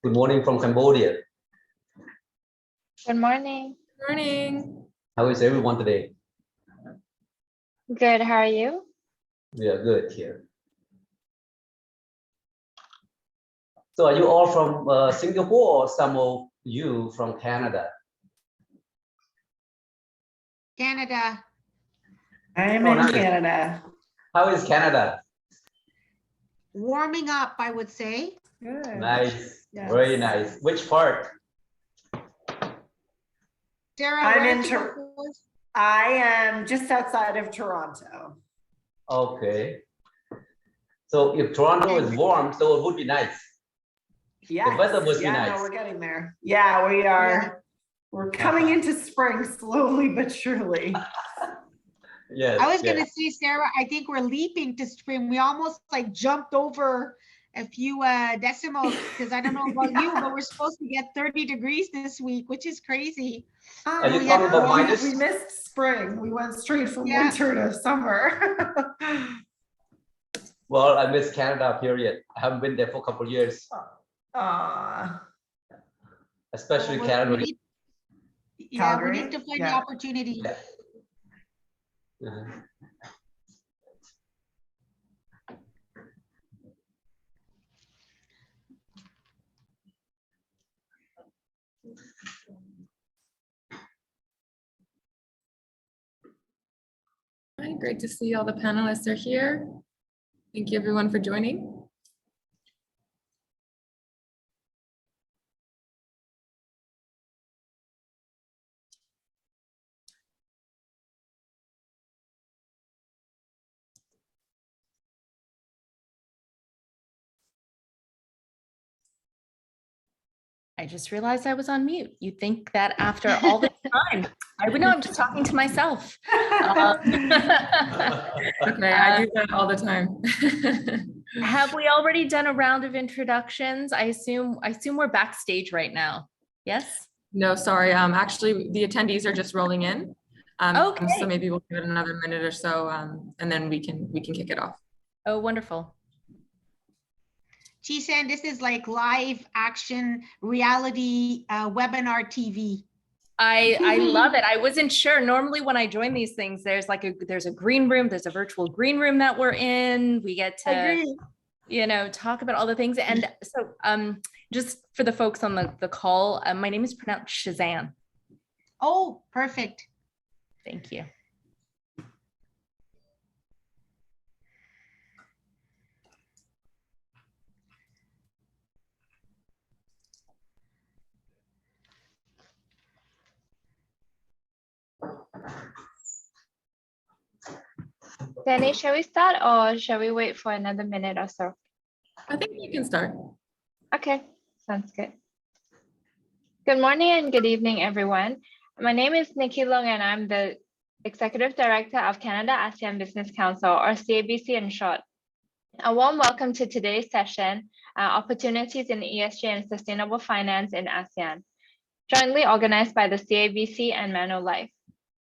Good morning from Cambodia. Good morning. Good morning. How is everyone today? Good. How are you? We are good here. So are you all from Singapore or some of you from Canada? Canada. I'm Oh, in nice. Canada. How is Canada? Warming up, I would say. Good. Nice, Yes. very nice. Which part? Sarah, I'm where in is I am just outside of Toronto. Okay. So if Toronto is warm, so it would be nice. Yes. weather must be yeah, nice. no, we're getting there. Yeah, we are. Yeah. We're coming into spring slowly but surely. Yes. I was yes. gonna say, Sarah, I think we're leaping to spring. We almost like jumped over a few decimals because I don't know about you, but we're supposed to get 30 degrees this week, which is crazy. Are you we talking had about warm- minus? We missed spring. We went straight from Yeah. winter to summer. Well, I miss Canada, period. I haven't been there for a couple of years, especially we Canada. need- Yeah, we Calgary? need to find the Yeah. opportunity. Uh-huh. Hi, great to see all the panelists are here. Thank you everyone for joining. I just realized I was on mute. You'd think that after all this time, I would know I'm just talking to myself. Okay, I do that all the time. Have we already done a round of introductions? I assume we're backstage right now. Yes? No, sorry, actually, the attendees are just rolling in. Okay. So maybe we'll give it another minute or so, and then we can kick it off. Oh, wonderful. Chisan, this is like live action reality webinar TV. I love it. I wasn't sure. Normally when I join these things, there's a green room, there's a virtual green room that we're in. We get to, talk about all the things. And so just for the folks on the call, my name is pronounced Shazan. Oh, perfect. Thank you. Danny, shall we start or shall we wait for another minute or so? I think you can start. Okay, sounds good. Good morning and good evening, everyone. My name is Nikki Long and I'm the Executive Director of Canada ASEAN Business Council, or CABC in short. A warm welcome to today's session, Opportunities in ESG and Sustainable Finance in ASEAN, jointly organized by the CABC and Manulife.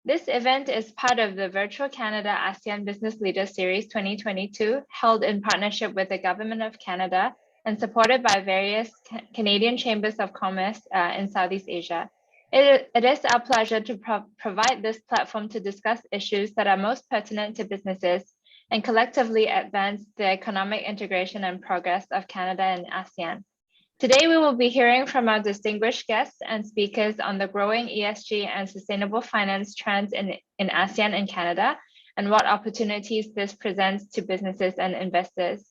This event is part of the Virtual Canada ASEAN Business Leaders Series 2022, held in partnership with the Government of Canada and supported by various Canadian Chambers of Commerce in Southeast Asia. It is our pleasure to provide this platform to discuss issues that are most pertinent to businesses and collectively advance the economic integration and progress of Canada and ASEAN. Today, we will be hearing from our distinguished guests and speakers on the growing ESG and sustainable finance trends in ASEAN and Canada, and what opportunities this presents to businesses and investors.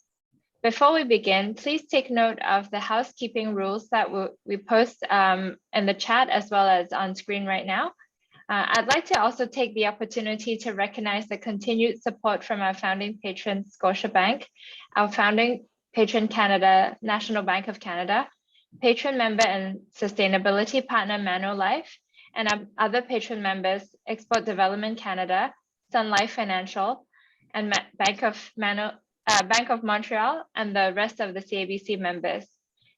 Before we begin, please take note of the housekeeping rules that we post in the chat as well as on screen right now. I'd like to also take the opportunity to recognize the continued support from our founding patron, Scotiabank, our founding patron Canada, National Bank of Canada, patron member and sustainability partner Manulife, and our other patron members, Export Development Canada, Sun Life Financial, and Bank of Montreal, and the rest of the CABC members.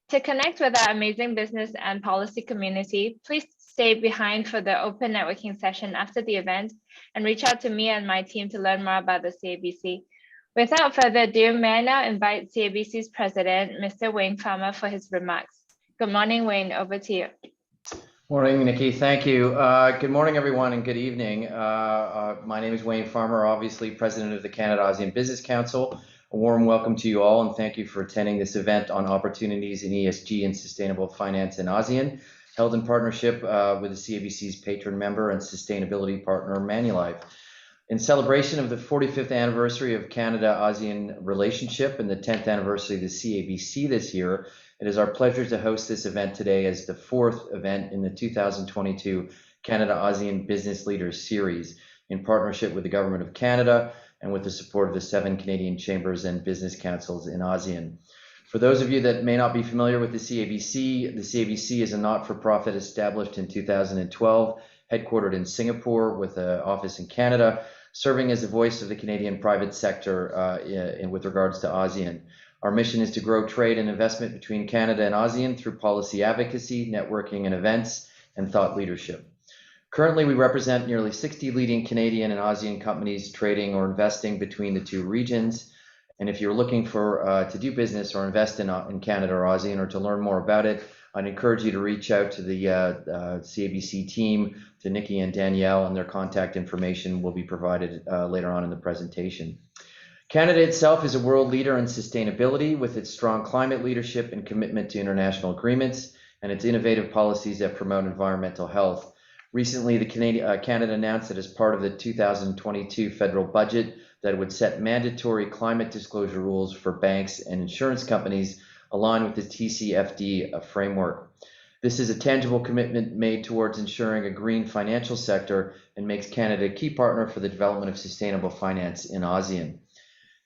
To connect with our amazing business and policy community, please stay behind for the open networking session after the event and reach out to me and my team to learn more about the CABC. Without further ado, may I now invite CABC's president, Mr. Wayne Farmer, for his remarks. Good morning, Wayne. Over to you. Morning, Nikki. Thank you. Good morning, everyone, and good evening. My name is Wayne Farmer, obviously president of the Canada ASEAN Business Council. A warm welcome to you all, and thank you for attending this event on opportunities in ESG and sustainable finance in ASEAN, held in partnership with the CABC's patron member and sustainability partner, Manulife. In celebration of the 45th anniversary of Canada-ASEAN relationship and the 10th anniversary of the CABC this year, it is our pleasure to host this event today as the fourth event in the 2022 Canada-ASEAN Business Leaders Series in partnership with the Government of Canada and with the support of the 7 Canadian chambers and business councils in ASEAN. For those of you that may not be familiar with the CABC is a not-for-profit established in 2012, headquartered in Singapore with an office in Canada, serving as the voice of the Canadian private sector with regards to ASEAN. Our mission is to grow trade and investment between Canada and ASEAN through policy advocacy, networking and events, and thought leadership. Currently, we represent nearly 60 leading Canadian and ASEAN companies trading or investing between the two regions. And if you're looking for to do business or invest in Canada or ASEAN or to learn more about it, I'd encourage you to reach out to the CABC team, to Nikki and Danielle, and their contact information will be provided later on in the presentation. Canada itself is a world leader in sustainability with its strong climate leadership and commitment to international agreements and its innovative policies that promote environmental health. Recently, Canada announced that as part of the 2022 federal budget that it would set mandatory climate disclosure rules for banks and insurance companies aligned with the TCFD framework. This is a tangible commitment made towards ensuring a green financial sector and makes Canada a key partner for the development of sustainable finance in ASEAN.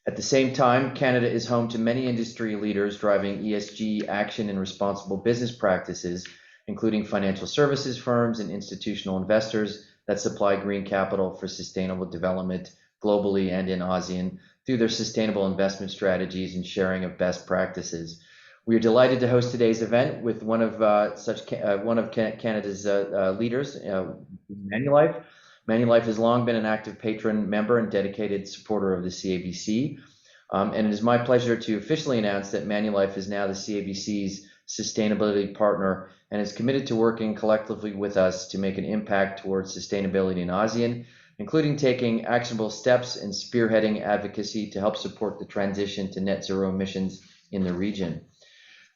At the same time, Canada is home to many industry leaders driving ESG action and responsible business practices, including financial services firms and institutional investors that supply green capital for sustainable development globally and in ASEAN through their sustainable investment strategies and sharing of best practices. We are delighted to host today's event with one of Canada's leaders, Manulife. Manulife has long been an active patron member and dedicated supporter of the CABC. And it is my pleasure to officially announce that Manulife is now the CABC's sustainability partner and is committed to working collectively with us to make an impact towards sustainability in ASEAN, including taking actionable steps and spearheading advocacy to help support the transition to net zero emissions in the region.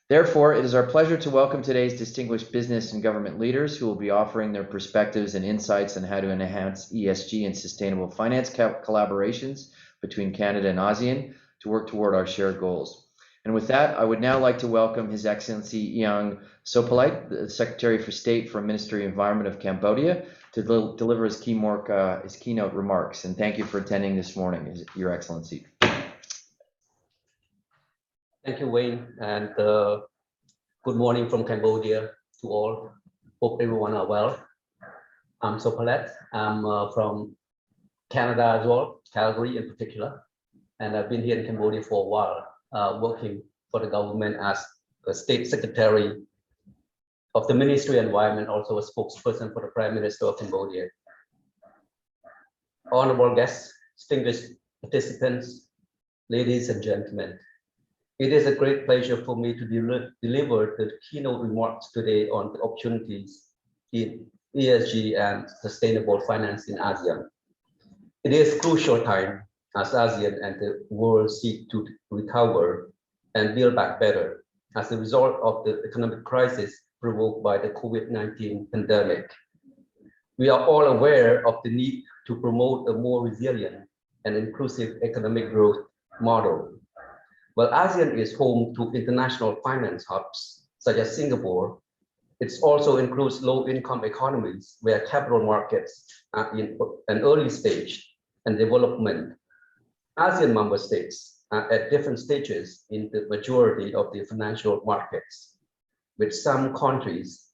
Therefore, it is our pleasure to welcome today's distinguished business and government leaders who will be offering their perspectives and insights on how to enhance ESG and sustainable finance collaborations between Canada and ASEAN to work toward our shared goals. And with that, I would now like to welcome His Excellency Iang Sopalite, the Secretary for State for Ministry of Environment of Cambodia, to deliver his keynote remarks. And thank you for attending this morning, Your Excellency. Thank you, Wayne, and good morning from Cambodia to all. Hope everyone are well. I'm Sopalet. I'm from Canada as well, Calgary in particular, and I've been here in Cambodia for a while, working for the government as a state secretary of the Ministry of Environment, also a spokesperson for the Prime Minister of Cambodia. Honorable guests, distinguished participants, ladies and gentlemen. It is a great pleasure for me to deliver the keynote remarks today on the opportunities in ESG and sustainable finance in ASEAN. It is a crucial time as ASEAN and the world seek to recover and build back better as a result of the economic crisis provoked by the COVID-19 pandemic. We are all aware of the need to promote a more resilient and inclusive economic growth model. While ASEAN is home to international finance hubs, such as Singapore, it also includes low-income economies where capital markets are in an early stage and development. ASEAN member states are at different stages in the majority of the financial markets, with some countries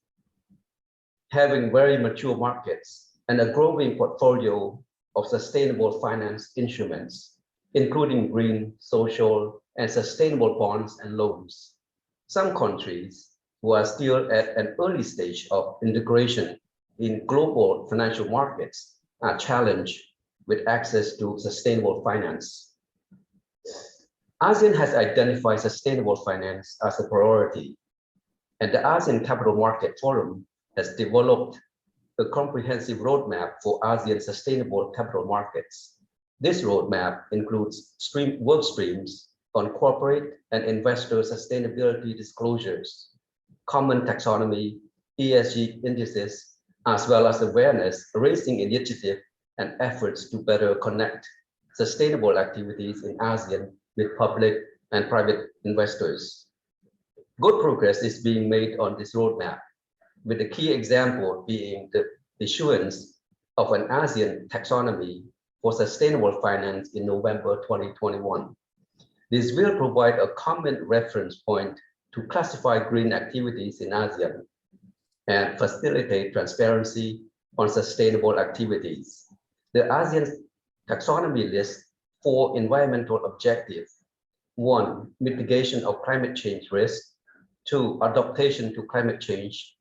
having very mature markets and a growing portfolio of sustainable finance instruments, including green, social, and sustainable bonds and loans. Some countries who are still at an early stage of integration in global financial markets are challenged with access to sustainable finance. ASEAN has identified sustainable finance as a priority And the ASEAN Capital Market Forum has developed a comprehensive roadmap for ASEAN sustainable capital markets. This roadmap includes work streams on corporate and investor sustainability disclosures, common taxonomy, ESG indices, as well as awareness raising initiative and efforts to better connect sustainable activities in ASEAN with public and private investors. Good progress is being made on this roadmap, with the key example being the issuance of an ASEAN taxonomy for sustainable finance in November 2021. This will provide a common reference point to classify green activities in ASEAN and facilitate transparency on sustainable activities. The ASEAN taxonomy lists 4 environmental objectives. 1, mitigation of climate change risk. 2, adaptation to climate change.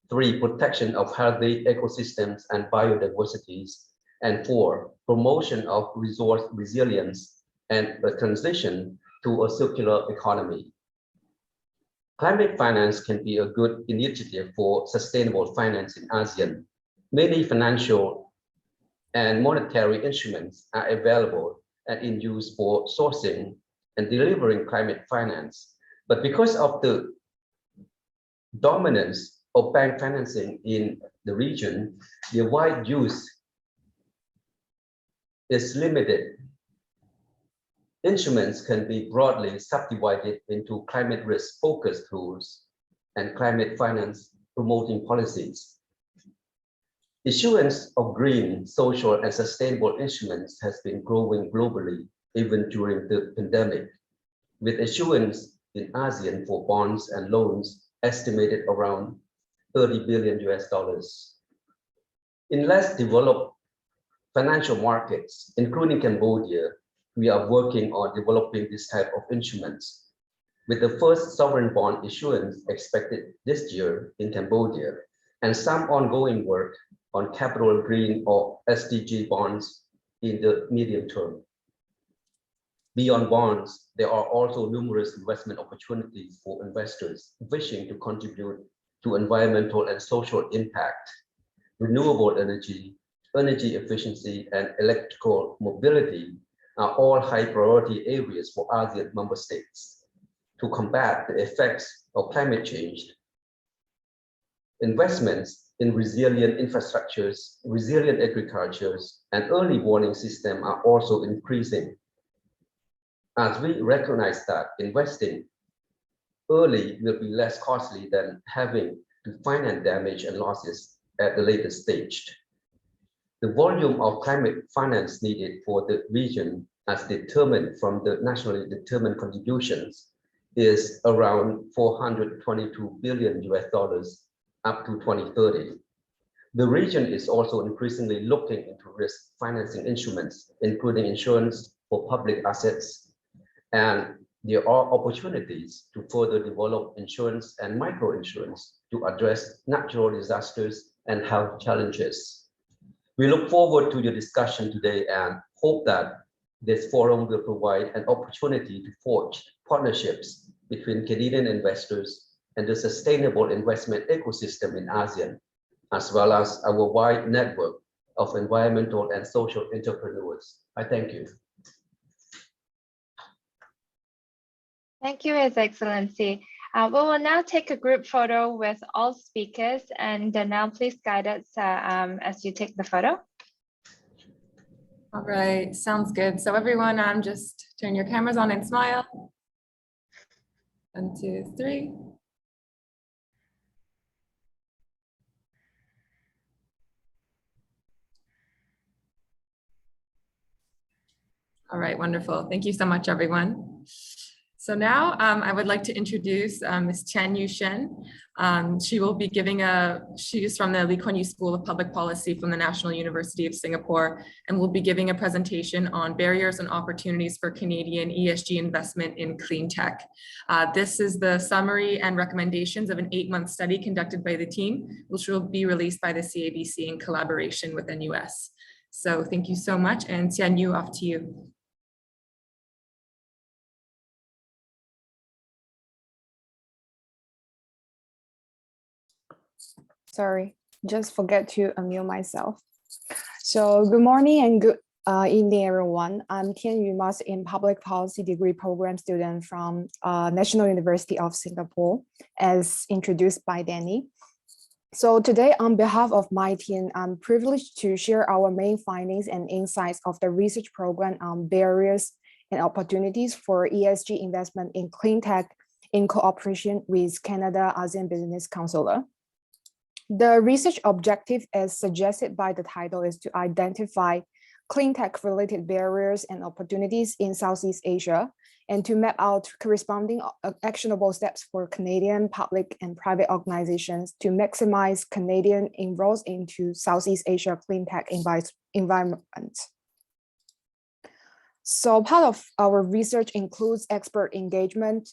3, protection of healthy ecosystems and biodiversities. And 4, promotion of resource resilience and a transition to a circular economy. Climate finance can be a good initiative for sustainable finance in ASEAN. Many financial and monetary instruments are available and in use for sourcing and delivering climate finance. But because of the dominance of bank financing in the region, the wide use is limited. Instruments can be broadly subdivided into climate risk focused tools and climate finance promoting policies. Issuance of green, social, and sustainable instruments has been growing globally, even during the pandemic, with issuance in ASEAN for bonds and loans estimated around $30 billion. In less developed financial markets, including Cambodia, we are working on developing this type of instruments, with the first sovereign bond issuance expected this year in Cambodia, and some ongoing work on capital green or SDG bonds in the medium term. Beyond bonds, there are also numerous investment opportunities for investors wishing to contribute to environmental and social impact. Renewable energy, energy efficiency, and electrical mobility are all high priority areas for ASEAN member states. To combat the effects of climate change, investments in resilient infrastructures, resilient agricultures, and early warning system are also increasing. As we recognize that investing early will be less costly than having to finance damage and losses at the later stage. The volume of climate finance needed for the region, as determined from the nationally determined contributions, is around $422 billion up to 2030. The region is also increasingly looking into risk financing instruments, including insurance for public assets, and there are opportunities to further develop insurance and microinsurance to address natural disasters and health challenges. We look forward to your discussion today and hope that this forum will provide an opportunity to forge partnerships between Canadian investors and the sustainable investment ecosystem in ASEAN, as well as our wide network of environmental and social entrepreneurs. I thank you. Thank you, His Excellency. We will now take a group photo with all speakers, and now please guide us as you take the photo. All right, sounds good. So everyone, just turn your cameras on and smile. 1, 2, 3. All right, wonderful. Thank you so much, everyone. So now I would like to introduce Ms. Chen Yu Shen. She will be giving she's from the Lee Kuan Yew School of Public Policy from the National University of Singapore, and will be giving a presentation on barriers and opportunities for Canadian ESG investment in clean tech. This is the summary and recommendations of an 8-month study conducted by the team, which will be released by the CABC in collaboration with NUS. So thank you so much, and Chen Yu, off to you. Sorry, just forget to unmute myself. So good morning and good evening, everyone. I'm Tianyu Mas in Public Policy Degree Program student from National University of Singapore, as introduced by Danny. So today, on behalf of my team, I'm privileged to share our main findings and insights of the research program on barriers and opportunities for ESG investment in clean tech in cooperation with Canada ASEAN Business Council. The research objective, as suggested by the title, is to identify clean tech related barriers and opportunities in Southeast Asia, and to map out corresponding actionable steps for Canadian public and private organizations to maximize Canadian inroads into Southeast Asia clean tech environment. So part of our research includes expert engagement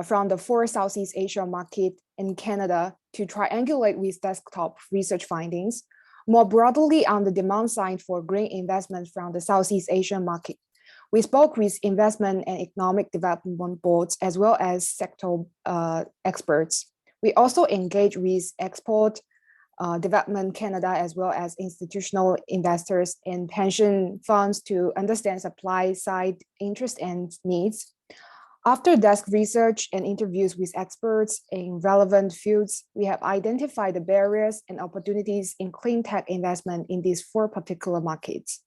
from the 4 Southeast Asia market in Canada to triangulate with desktop research findings. More broadly, on the demand side for green investment from the Southeast Asian market, we spoke with investment and economic development boards as well as sector experts. We also engaged with Export Development Canada as well as institutional investors and pension funds to understand supply side interest and needs. After desk research and interviews with experts in relevant fields, we have identified the barriers and opportunities in clean tech investment in these 4 particular markets.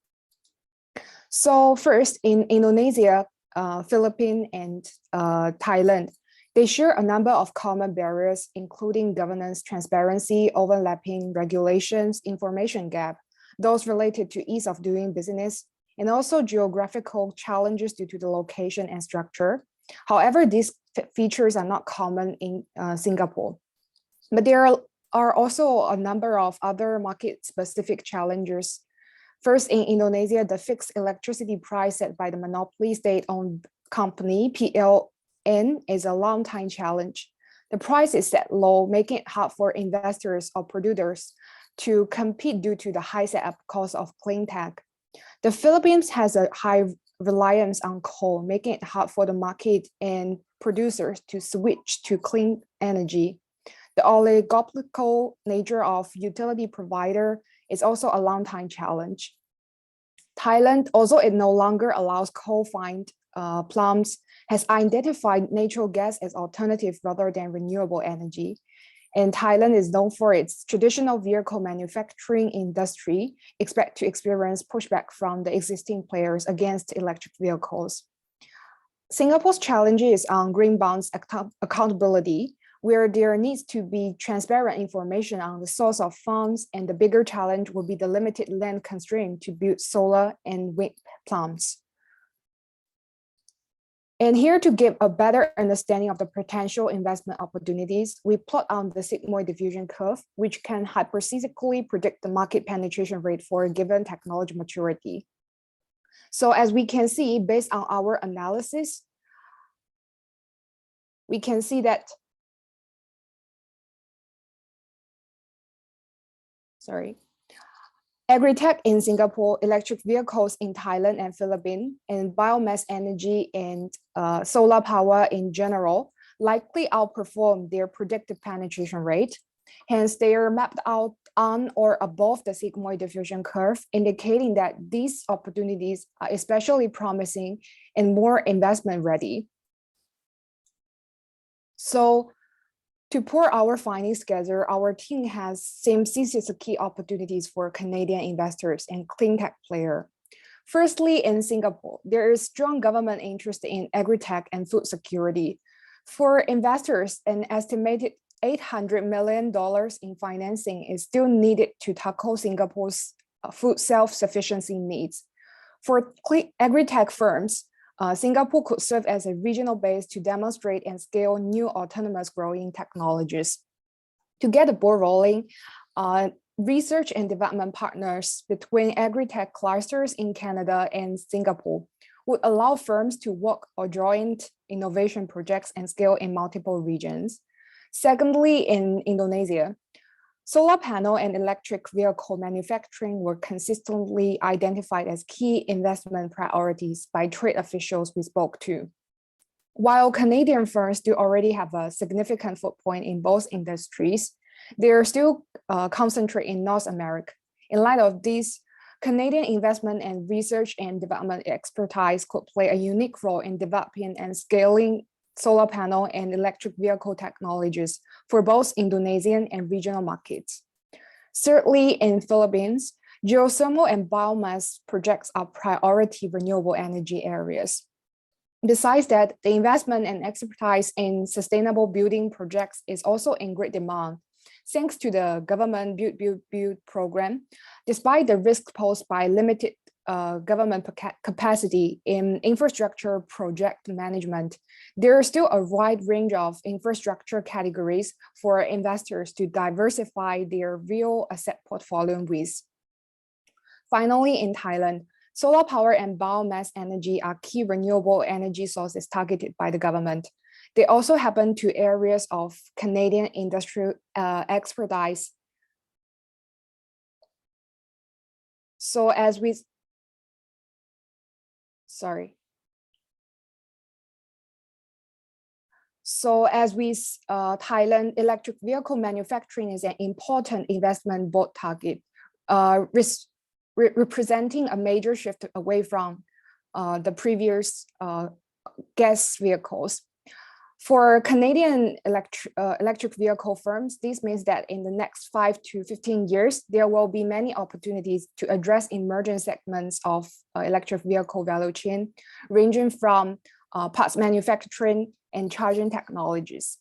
So first, in Indonesia, Philippines, and Thailand, they share a number of common barriers, including governance, transparency, overlapping regulations, information gap, those related to ease of doing business, and also geographical challenges due to the location and structure. However, these features are not common in Singapore, but there are also a number of other market-specific challenges. First, in Indonesia, the fixed electricity price set by the monopoly state-owned company, PLN, is a long-time challenge. The price is set low, making it hard for investors or producers to compete due to the high setup cost of clean tech. The Philippines has a high reliance on coal, making it hard for the market and producers to switch to clean energy. The oligopolical nature of utility provider is also a long-time challenge. Thailand, although it no longer allows coal-fired plants, has identified natural gas as alternative rather than renewable energy. And Thailand is known for its traditional vehicle manufacturing industry, expect to experience pushback from the existing players against electric vehicles. Singapore's challenge is on green bonds accountability, where there needs to be transparent information on the source of funds, and the bigger challenge will be the limited land constraint to build solar and wind plants. And here to give a better understanding of the potential investment opportunities, we plot on the sigmoid diffusion curve, which can hypothesically predict the market penetration rate for a given technology maturity. So as we can see, based on our analysis, we can see that, agri-tech in Singapore, electric vehicles in Thailand and Philippines, and biomass energy and solar power in general likely outperform their predicted penetration rate. Hence, they are mapped out on or above the sigmoid diffusion curve, indicating that these opportunities are especially promising and more investment ready. So, to pour our findings together, our team has seized the key opportunities for Canadian investors and clean tech players. Firstly, in Singapore, there is strong government interest in agri-tech and food security. For investors, an estimated $800 million in financing is still needed to tackle Singapore's food self-sufficiency needs. For agri-tech firms, Singapore could serve as a regional base to demonstrate and scale new autonomous growing technologies. To get the ball rolling, research and development partners between agri-tech clusters in Canada and Singapore would allow firms to work on joint innovation projects and scale in multiple regions. Secondly, in Indonesia, solar panel and electric vehicle manufacturing were consistently identified as key investment priorities by trade officials we spoke to. While Canadian firms do already have a significant footprint in both industries, They are still concentrated in North America. In light of this, Canadian investment and research and development expertise could play a unique role in developing and scaling solar panel and electric vehicle technologies for both Indonesian and regional markets. Thirdly, in Philippines, geothermal and biomass projects are priority renewable energy areas. Besides that, the investment and expertise in sustainable building projects is also in great demand. Thanks to the government Build program, despite the risk posed by limited government capacity in infrastructure project management, there is still a wide range of infrastructure categories for investors to diversify their real asset portfolio with. Finally, in Thailand, solar power and biomass energy are key renewable energy sources targeted by the government. They also happen to areas of Canadian industrial expertise. So as we Thailand, electric vehicle manufacturing is an important investment board target, representing a major shift away from the previous gas vehicles. For Canadian electric vehicle firms, this means that in the next 5 to 15 years, there will be many opportunities to address emerging segments of electric vehicle value chain, ranging from parts manufacturing and charging technologies.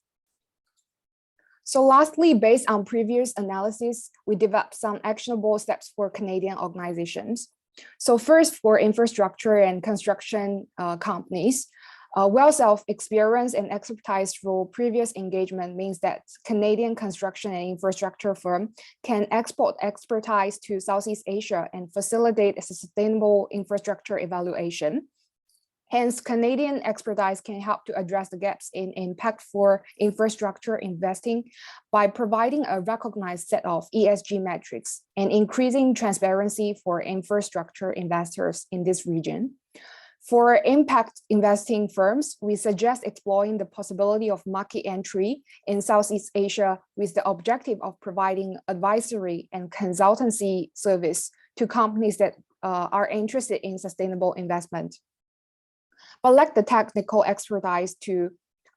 So lastly, based on previous analysis, we developed some actionable steps for Canadian organizations. So first, for infrastructure and construction companies, wealth of experience and expertise through previous engagement means that Canadian construction and infrastructure firm can export expertise to Southeast Asia and facilitate a sustainable infrastructure evaluation. Hence, Canadian expertise can help to address the gaps in impact for infrastructure investing by providing a recognized set of ESG metrics and increasing transparency for infrastructure investors in this region. For impact investing firms, we suggest exploring the possibility of market entry in Southeast Asia with the objective of providing advisory and consultancy service to companies that are interested in sustainable investment, but lack the technical expertise to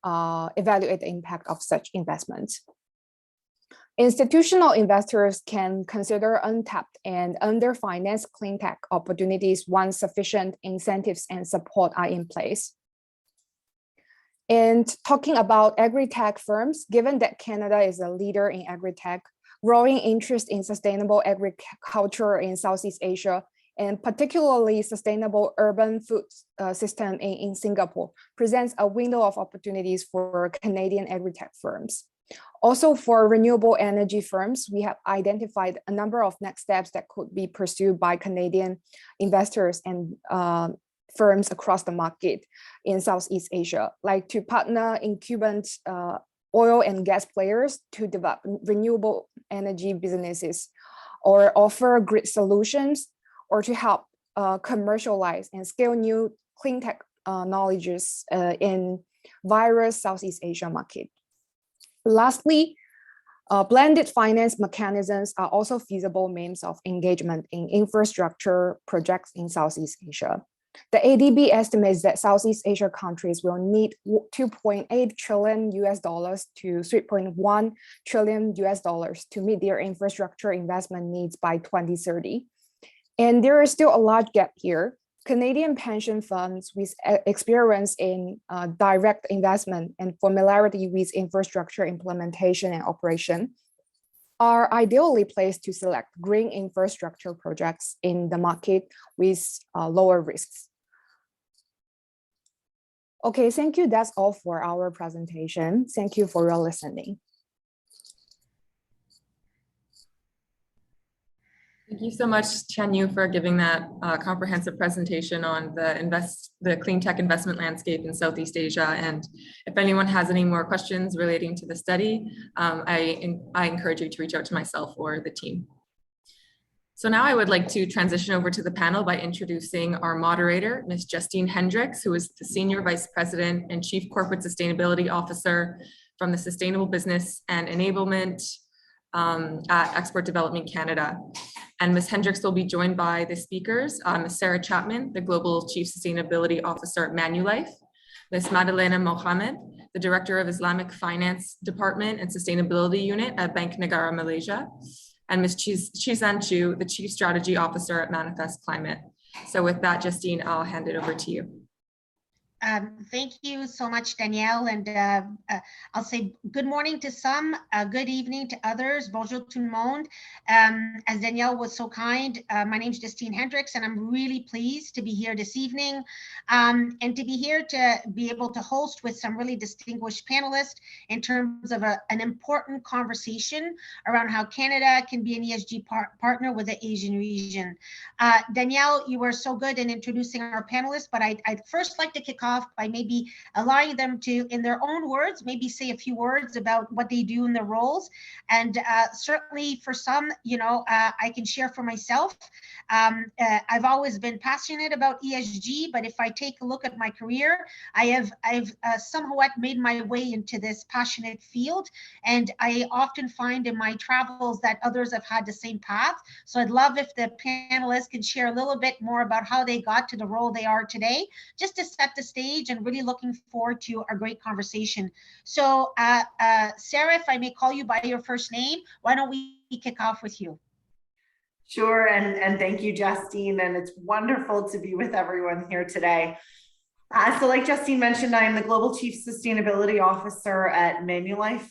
evaluate the impact of such investments. Institutional investors can consider untapped and underfinanced clean tech opportunities once sufficient incentives and support are in place. And talking about agri-tech firms, given that Canada is a leader in agri-tech, growing interest in sustainable agriculture in Southeast Asia, and particularly sustainable urban food system in Singapore, presents a window of opportunities for Canadian agri-tech firms. Also, for renewable energy firms, we have identified a number of next steps that could be pursued by Canadian investors and firms across the market in Southeast Asia, like to partner incumbent oil and gas players to develop renewable energy businesses, or offer grid solutions, or to help commercialize and scale new clean technologies in various Southeast Asia market. Lastly, blended finance mechanisms are also feasible means of engagement in infrastructure projects in Southeast Asia. The ADB estimates that Southeast Asia countries will need $2.8 trillion to $3.1 trillion to meet their infrastructure investment needs by 2030. And there is still a large gap here. Canadian pension funds with experience in direct investment and familiarity with infrastructure implementation and operation are ideally placed to select green infrastructure projects in the market with lower risks. Okay, thank you. That's all for our presentation. Thank you for your listening. Thank you so much, Chen Yu, for giving that comprehensive presentation on the clean tech investment landscape in Southeast Asia. And if anyone has any more questions relating to the study, I encourage you to reach out to myself or the team. So now I would like to transition over to the panel by introducing our moderator, Ms. Justine Hendricks, who is the Senior Vice President and Chief Corporate Sustainability Officer from the Sustainable Business and Enablement at Export Development Canada. And Ms. Hendricks will be joined by the speakers, Ms. Sarah Chapman, the Global Chief Sustainability Officer at Manulife, Ms. Madalena Mohammed, the Director of Islamic Finance Department and Sustainability Unit at Bank Negara Malaysia, and Ms. Chizan Chu, the Chief Strategy Officer at Manifest Climate. So with that, Justine, I'll hand it over to you. Thank you so much, Danielle. And I'll say good morning to some, good evening to others. Bonjour tout le monde. As Danielle was so kind, my name is Justine Hendricks, and I'm really pleased to be here this evening and to be here to be able to host with some really distinguished panelists in terms of an important conversation around how Canada can be an ESG partner with the Asian region. Danielle, you were so good in introducing our panelists, but I'd first like to kick off by maybe allowing them to, in their own words, maybe say a few words about what they do in their roles. And certainly for some, I can share for myself. I've always been passionate about ESG, but if I take a look at my career, I've somewhat made my way into this passionate field. And I often find in my travels that others have had the same path. So I'd love if the panelists can share a little bit more about how they got to the role they are today, just to set the stage, and really looking forward to a great conversation. So Sarah, if I may call you by your first name, why don't we kick off with you? Sure, and thank you, Justine, and it's wonderful to be with everyone here today. So like Justine mentioned, I am the Global Chief Sustainability Officer at Manulife,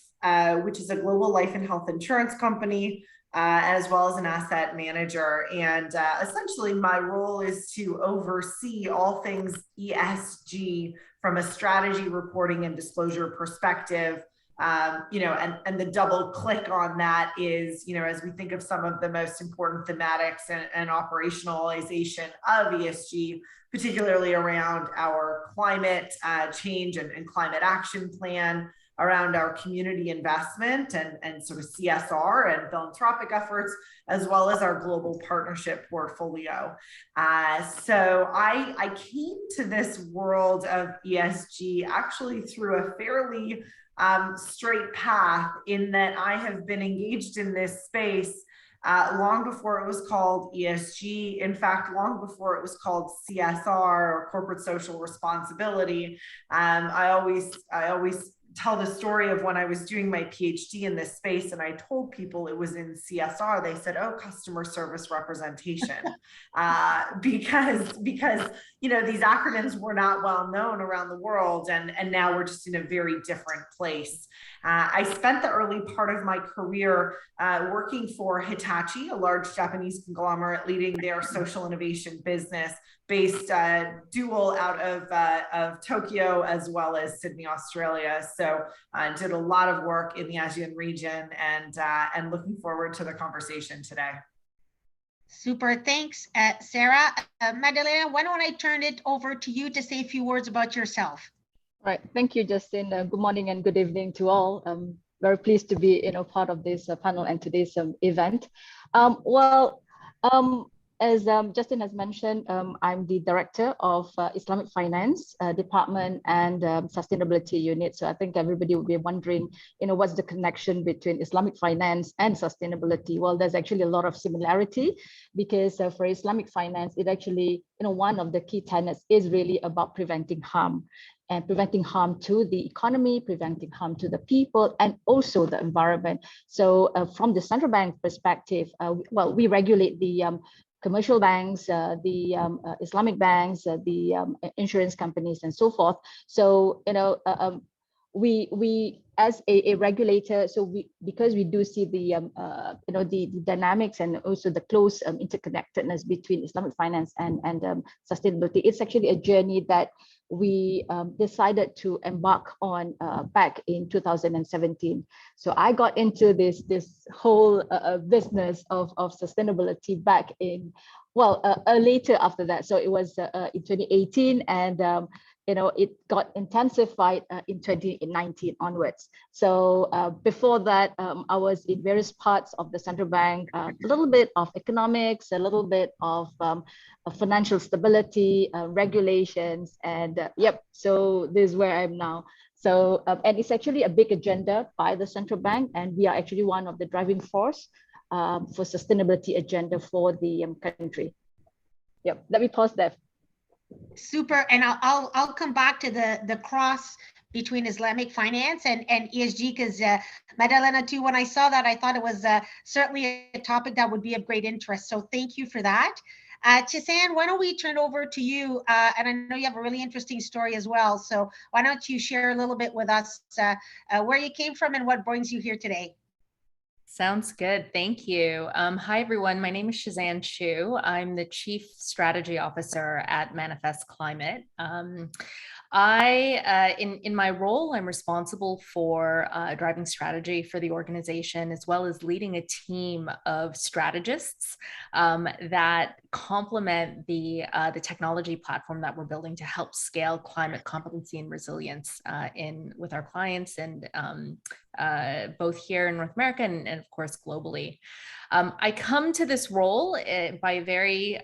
which is a global life and health insurance company, as well as an asset manager. And essentially my role is to oversee all things ESG from a strategy, reporting, and disclosure perspective. And the double click on that is, as we think of some of the most important thematics and operationalization of ESG, particularly around our climate change and climate action plan, around our community investment and sort of CSR and philanthropic efforts, as well as our global partnership portfolio. So I came to this world of ESG actually through a fairly straight path, in that I have been engaged in this space long before it was called ESG. In fact, long before it was called CSR, or corporate social responsibility. I always tell the story of when I was doing my PhD in this space and I told people it was in CSR, they said, oh, customer service representation, because these acronyms were not well known around the world, and now we're just in a very different place. I spent the early part of my career working for Hitachi, a large Japanese conglomerate, leading their social innovation business, based dual out of Tokyo as well as Sydney, Australia. So I did a lot of work in the ASEAN region, and looking forward to the conversation today. Super, thanks, Sarah. Madalena, why don't I turn it over to you to say a few words about yourself? Right, thank you, Justine. Good morning and good evening to all. I'm very pleased to be part of this panel and today's event. As Justine has mentioned, I'm the Director of Islamic Finance Department and Sustainability Unit. So I think everybody will be wondering, what's the connection between Islamic finance and sustainability? Well, there's actually a lot of similarity, because for Islamic finance, it actually, one of the key tenets is really about preventing harm. And preventing harm to the economy, preventing harm to the people, and also the environment. So from the central bank perspective, we regulate the commercial banks, the Islamic banks, the insurance companies, and so forth. So, we as a regulator, so because we do see the the dynamics and also the close interconnectedness between Islamic finance and sustainability, it's actually a journey that we decided to embark on back in 2017. So I got into this whole business of sustainability back in, later after that. So it was in 2018, and it got intensified in 2019 onwards. So before that, I was in various parts of the central bank, a little bit of economics, a little bit of financial stability, regulations, and so this is where I am now. So, and it's actually a big agenda by the central bank, and we are actually one of the driving force for sustainability agenda for the country. Yep, let me pause there. Super, and I'll come back to the cross between Islamic finance and ESG, because Madalena too, when I saw that, I thought it was certainly a topic that would be of great interest. So thank you for that. Chisan, why don't we turn over to you? And I know you have a really interesting story as well. So why don't you share a little bit with us where you came from and what brings you here today? Sounds good. Thank you. Hi, everyone. My name is Shazan Chu. I'm the Chief Strategy Officer at Manifest Climate. In my role, I'm responsible for driving strategy for the organization, as well as leading a team of strategists that complement the technology platform that we're building to help scale climate competency and resilience with our clients, and both here in North America and of course globally. I come to this role by a very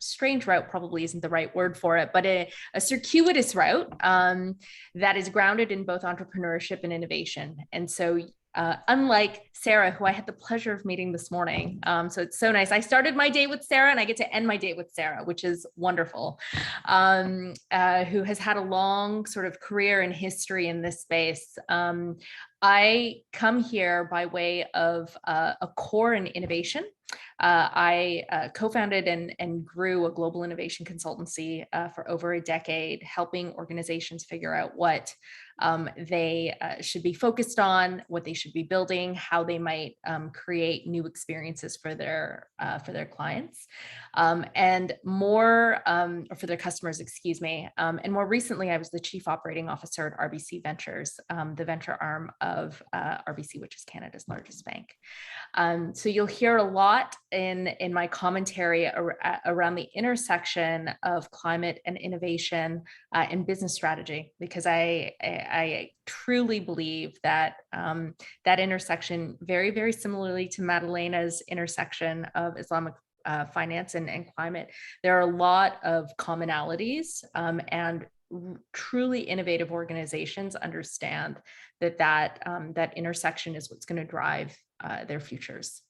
strange route, probably isn't the right word for it, but a circuitous route that is grounded in both entrepreneurship and innovation. And so unlike Sarah, who I had the pleasure of meeting this morning. So it's so nice. I started my day with Sarah and I get to end my day with Sarah, which is wonderful, who has had a long sort of career and history in this space. I come here by way of a core in innovation. I co-founded and grew a global innovation consultancy for over a decade, helping organizations figure out what they should be focused on, what they should be building, how they might create new experiences for their clients, and more, or for their customers, excuse me. And more recently, I was the Chief Operating Officer at RBC Ventures, the venture arm of RBC, which is Canada's largest bank. So you'll hear a lot in my commentary around the intersection of climate and innovation and business strategy, because I truly believe that that intersection, very, very similarly to Madalena's intersection of Islamic finance and climate, there are a lot of commonalities, and truly innovative organizations understand that intersection is what's going to drive their futures.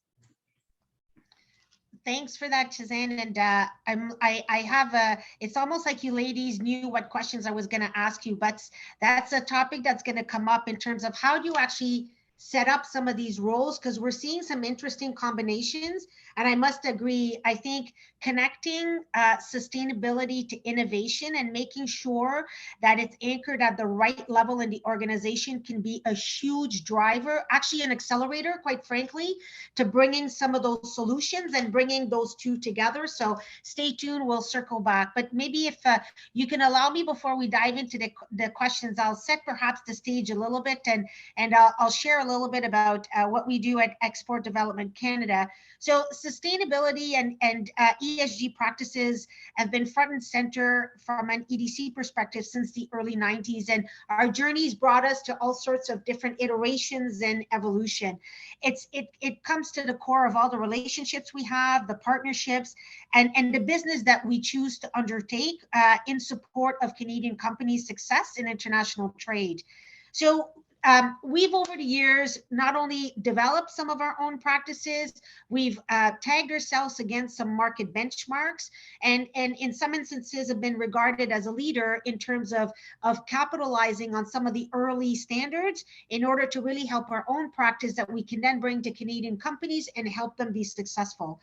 Thanks for that, Shazan. And I have it's almost like you ladies knew what questions I was going to ask you, but that's a topic that's going to come up in terms of how do you actually set up some of these roles, because we're seeing some interesting combinations. And I must agree, I think connecting sustainability to innovation and making sure that it's anchored at the right level in the organization can be a huge driver, actually an accelerator, quite frankly, to bringing some of those solutions and bringing those two together. So stay tuned, we'll circle back. But maybe if you can allow me, before we dive into the questions, I'll set perhaps the stage a little bit, and I'll share a little bit about what we do at Export Development Canada. So sustainability and ESG practices have been front and center from an EDC perspective since the early 90s, and our journeys brought us to all sorts of different iterations and evolution. It comes to the core of all the relationships we have, the partnerships, and the business that we choose to undertake in support of Canadian companies' success in international trade. So we've over the years not only developed some of our own practices, we've tagged ourselves against some market benchmarks, and in some instances have been regarded as a leader in terms of capitalizing on some of the early standards in order to really help our own practice that we can then bring to Canadian companies and help them be successful.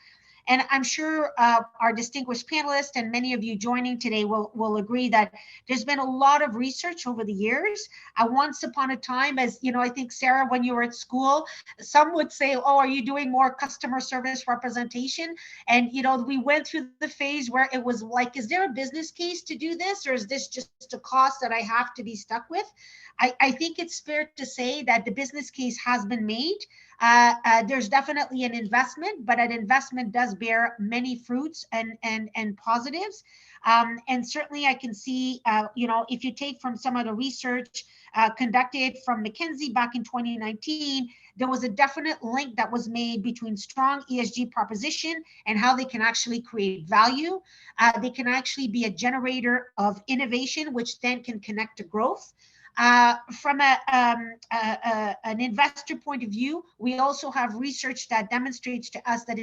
And I'm sure our distinguished panelists and many of you joining today will agree that there's been a lot of research over the years. Once upon a time, as you know, I think, Sarah, when you were at school, some would say, oh, are you doing more customer service representation? And, you know, we went through the phase where it was like, is there a business case to do this? Or is this just a cost that I have to be stuck with? I think it's fair to say that the business case has been made. There's definitely an investment, but an investment does bear many fruits and positives. And certainly I can see, if you take from some of the research conducted from McKinsey back in 2019, there was a definite link that was made between strong ESG proposition and how they can actually create value. They can actually be a generator of innovation, which then can connect to growth. From an investor point of view, we also have research that demonstrates to us that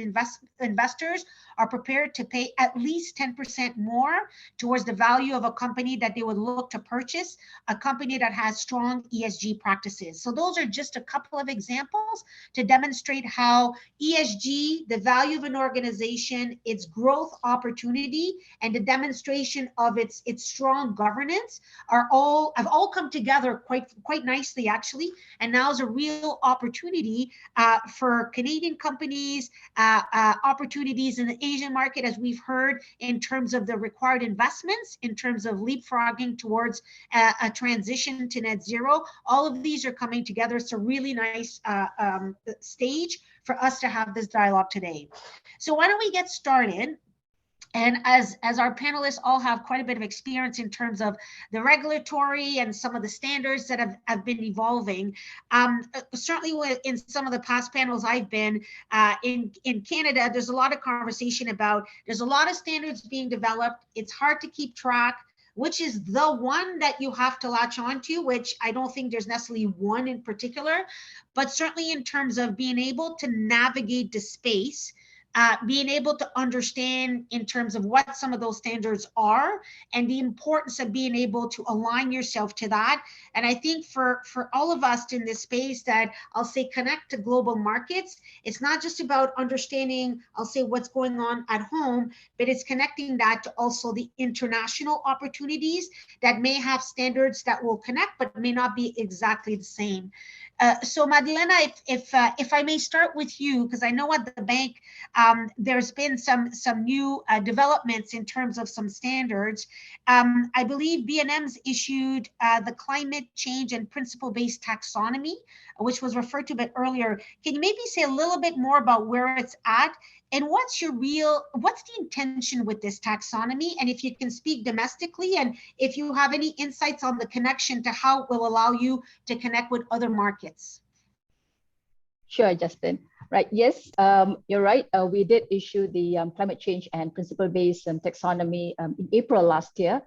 investors are prepared to pay at least 10% more towards the value of a company that they would look to purchase, a company that has strong ESG practices. So those are just a couple of examples to demonstrate how ESG, the value of an organization, its growth opportunity, and the demonstration of its strong governance have all come together quite nicely, actually. And now is a real opportunity for Canadian companies, opportunities in the Asian market, as we've heard, in terms of the required investments, in terms of leapfrogging towards a transition to net zero. All of these are coming together. It's a really nice stage for us to have this dialogue today. So why don't we get started? And as our panelists all have quite a bit of experience in terms of the regulatory and some of the standards that have been evolving, certainly in some of the past panels I've been in Canada, there's a lot of conversation about, there's a lot of standards being developed. It's hard to keep track, which is the one that you have to latch onto, which I don't think there's necessarily one in particular, but certainly in terms of being able to navigate the space, being able to understand in terms of what some of those standards are and the importance of being able to align yourself to that. And I think for all of us in this space that I'll say connect to global markets, it's not just about understanding, I'll say, what's going on at home, but it's connecting that to also the international opportunities that may have standards that will connect, but may not be exactly the same. So Madalena, if I may start with you, because I know at the bank, there's been some new developments in terms of some standards. I believe BNM's issued the climate change and principle-based taxonomy, which was referred to a bit earlier. Can you maybe say a little bit more about where it's at? And what's the intention with this taxonomy? And if you can speak domestically, and if you have any insights on the connection to how it will allow you to connect with other markets. Sure, Justin. Right, yes, you're right. We did issue the climate change and principle-based taxonomy in April last year.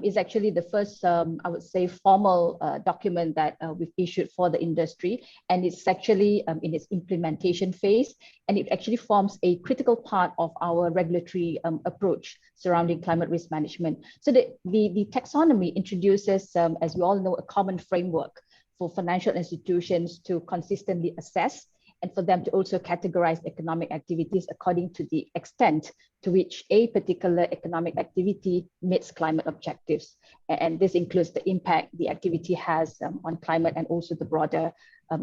It's actually the first, I would say, formal document that we've issued for the industry. And it's actually in its implementation phase. And it actually forms a critical part of our regulatory approach surrounding climate risk management. So the taxonomy introduces, as we all know, a common framework for financial institutions to consistently assess and for them to also categorize economic activities according to the extent to which a particular economic activity meets climate objectives. And this includes the impact the activity has on climate and also the broader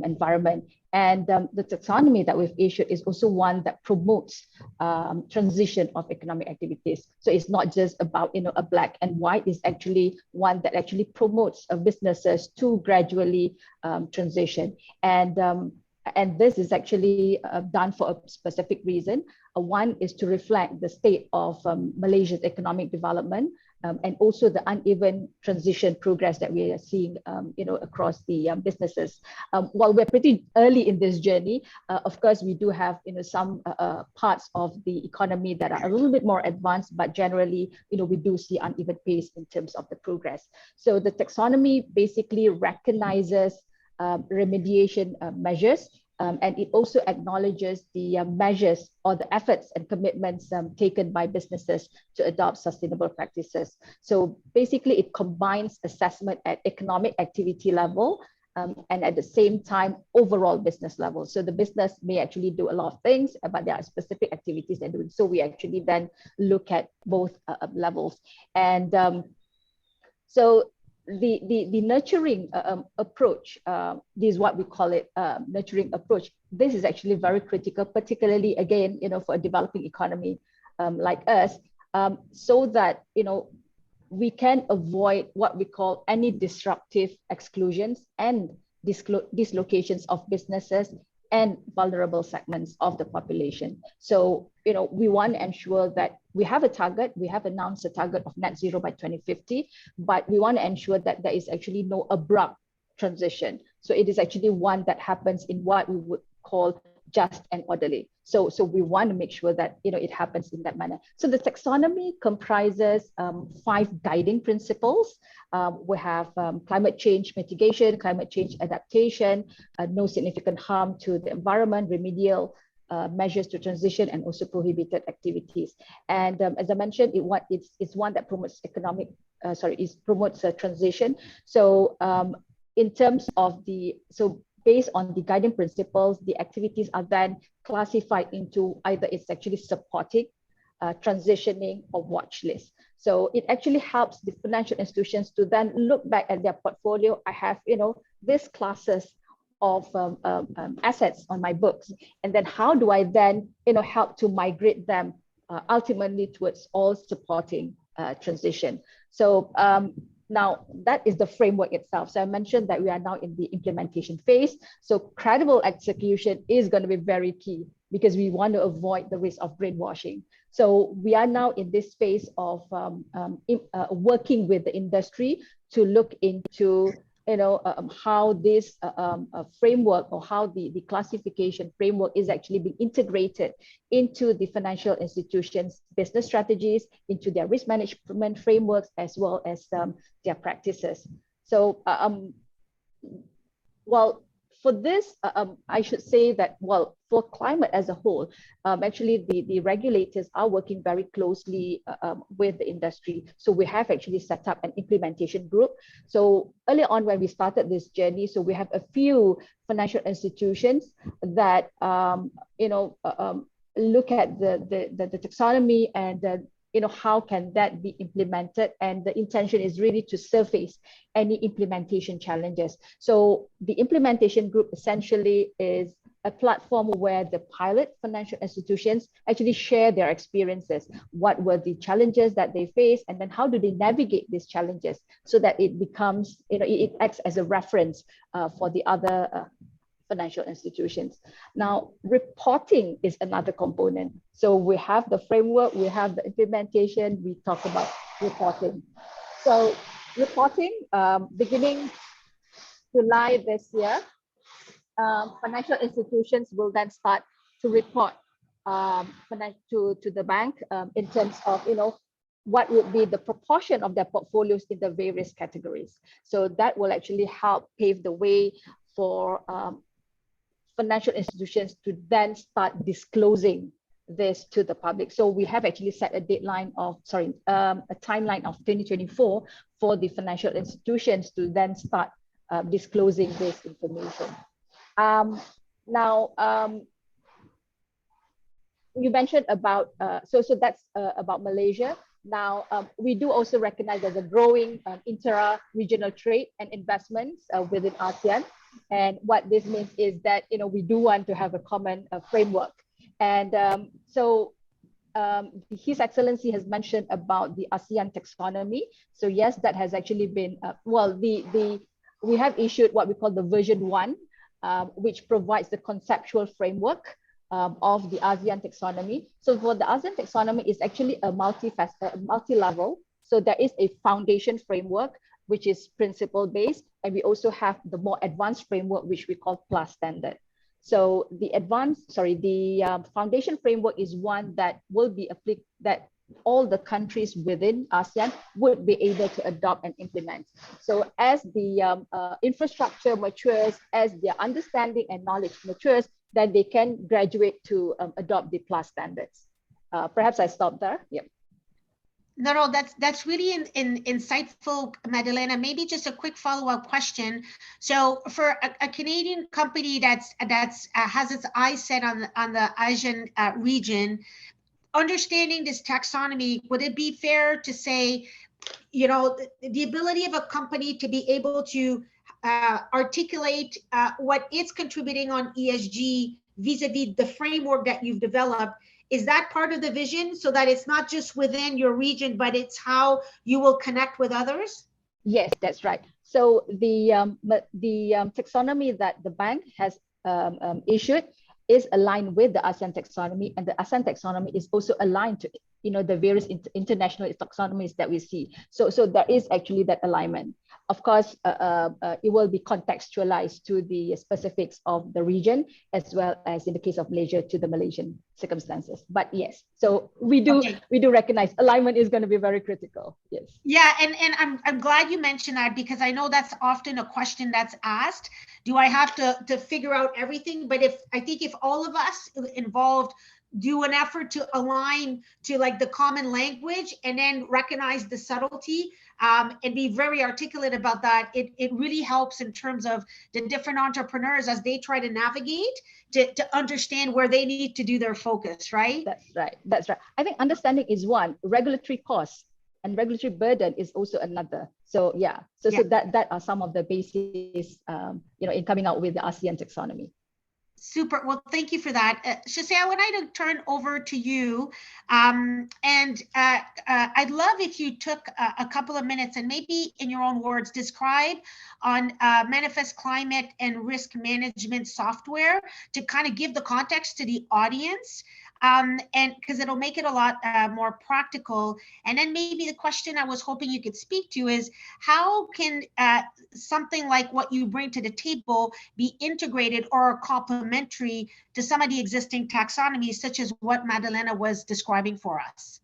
environment. And the taxonomy that we've issued is also one that promotes transition of economic activities. So it's not just about a black and white, it's actually one that actually promotes businesses to gradually transition. And this is actually done for a specific reason. One is to reflect the state of Malaysia's economic development and also the uneven transition progress that we are seeing, across the businesses. While we're pretty early in this journey, of course, we do have, some parts of the economy that are a little bit more advanced, but generally, we do see uneven pace in terms of the progress. So the taxonomy basically recognizes remediation measures, and it also acknowledges the measures or the efforts and commitments taken by businesses to adopt sustainable practices. So basically, it combines assessment at economic activity level and at the same time, overall business level. So the business may actually do a lot of things, but there are specific activities they're doing. So we actually then look at both levels. And so the nurturing approach, this is what we call it, nurturing approach. This is actually very critical, particularly again, for a developing economy like us, so that, we can avoid what we call any disruptive exclusions and dislocations of businesses and vulnerable segments of the population. So, we want to ensure that we have a target. We have announced a target of net zero by 2050, but we want to ensure that there is actually no abrupt transition. So it is actually one that happens in what we would call just and orderly. So we want to make sure that it happens in that manner. So the taxonomy comprises 5 guiding principles. We have climate change mitigation, climate change adaptation, no significant harm to the environment, remedial measures to transition, and also prohibited activities. And as I mentioned, it's one that promotes promotes a transition. So in terms of based on the guiding principles, the activities are then classified into either it's actually supporting, transitioning, or watch list. So it actually helps the financial institutions to then look back at their portfolio. I have, these classes of assets on my books, and then how do I then, help to migrate them ultimately towards all supporting transition. So now that is the framework itself. So I mentioned that we are now in the implementation phase. So credible execution is going to be very key because we want to avoid the risk of brainwashing. So we are now in this phase of working with the industry to look into how this framework or how the classification framework is actually being integrated into the financial institutions' business strategies, into their risk management frameworks, as well as their practices. So, for this, I should say that, for climate as a whole, actually the regulators are working very closely with the industry. So we have actually set up an implementation group. So early on when we started this journey, so we have a few financial institutions that, look at the taxonomy and how can that be implemented? And the intention is really to surface any implementation challenges. So the implementation group essentially is a platform where the pilot financial institutions actually share their experiences. What were the challenges that they face? And then how do they navigate these challenges so that it becomes, it acts as a reference for the other financial institutions. Now, reporting is another component. So we have the framework, we have the implementation, we talk about reporting. So reporting, beginning July this year, financial institutions will then start to report to the bank in terms of, what would be the proportion of their portfolios in the various categories. So that will actually help pave the way for financial institutions to then start disclosing this to the public. So we have actually set a deadline of, a timeline of 2024 for the financial institutions to then start disclosing this information. You mentioned about, so that's about Malaysia. Now, we do also recognize there's a growing intra-regional trade and investments within ASEAN. And what this means is that, we do want to have a common framework. And His Excellency has mentioned about the ASEAN taxonomy. So yes, that has actually been, we have issued what we call the version 1, which provides the conceptual framework of the ASEAN taxonomy. So for the ASEAN taxonomy, it's actually a multi-level. So there is a foundation framework, which is principle-based, and we also have the more advanced framework, which we call plus standard. So the foundation framework is one that will be applicable, that all the countries within ASEAN would be able to adopt and implement. So as the infrastructure matures, as their understanding and knowledge matures, then they can graduate to adopt the plus standards. Perhaps I stop there. Yep. No, that's really insightful, Madalena. Maybe just a quick follow-up question. So for a Canadian company that's has its eyes set on the ASEAN region, understanding this taxonomy, would it be fair to say, the ability of a company to be able to articulate what it's contributing on ESG vis-a-vis the framework that you've developed, is that part of the vision, so that it's not just within your region, but it's how you will connect with others? Yes, that's right. So the taxonomy that the bank has issued is aligned with the ASEAN taxonomy, and the ASEAN taxonomy is also aligned to the various international taxonomies that we see. So there is actually that alignment. Of course, it will be contextualized to the specifics of the region, as well as in the case of Malaysia to the Malaysian circumstances. But yes, so we do recognize alignment is going to be very critical. Yes. Yeah, and I'm glad you mentioned that, because I know that's often a question that's asked. Do I have to figure out everything? But I think if all of us involved do an effort to align to like the common language and then recognize the subtlety, and be very articulate about that, it really helps in terms of the different entrepreneurs as they try to navigate to understand where they need to do their focus, right? That's right. I think understanding is one, regulatory costs and regulatory burden is also another. So yeah, so that are some of the bases, in coming out with the ASEAN taxonomy. Super. Well, thank you for that. Shasay, I would like to turn over to you. I'd love if you took a couple of minutes and maybe in your own words, describe on Manifest Climate and Risk Management software to kind of give the context to the audience. And because it'll make it a lot more practical. And then maybe the question I was hoping you could speak to is how can something like what you bring to the table be integrated or complementary to some of the existing taxonomies, such as what Madalena was describing for us?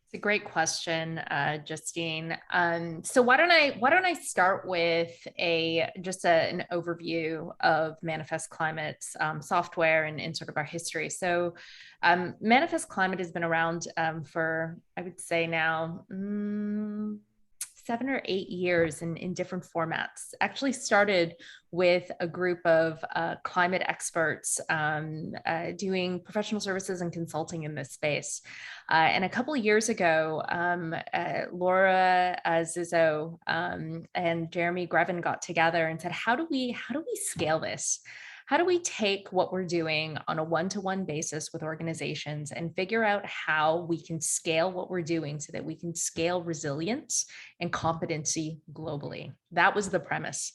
It's a great question, Justine. So why don't I start with an overview of Manifest Climate's software and sort of our history. So Manifest Climate has been around for, I would say now, 7 or 8 years in different formats. Actually started with a group of climate experts doing professional services and consulting in this space. And a couple of years ago, Laura Zizzo and Jeremy Grevin got together and said, how do we scale this? How do we take what we're doing on a one-to-one basis with organizations and figure out how we can scale what we're doing so that we can scale resilience and competency globally? That was the premise.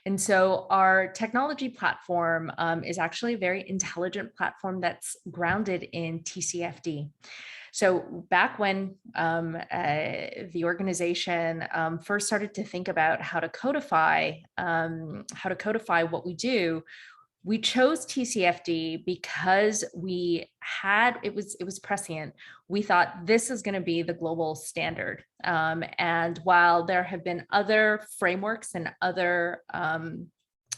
And so our technology platform is actually a very intelligent platform that's grounded in TCFD. So back when the organization first started to think about how to codify what we do, we chose TCFD because it was prescient. We thought this is going to be the global standard. And while there have been other frameworks and other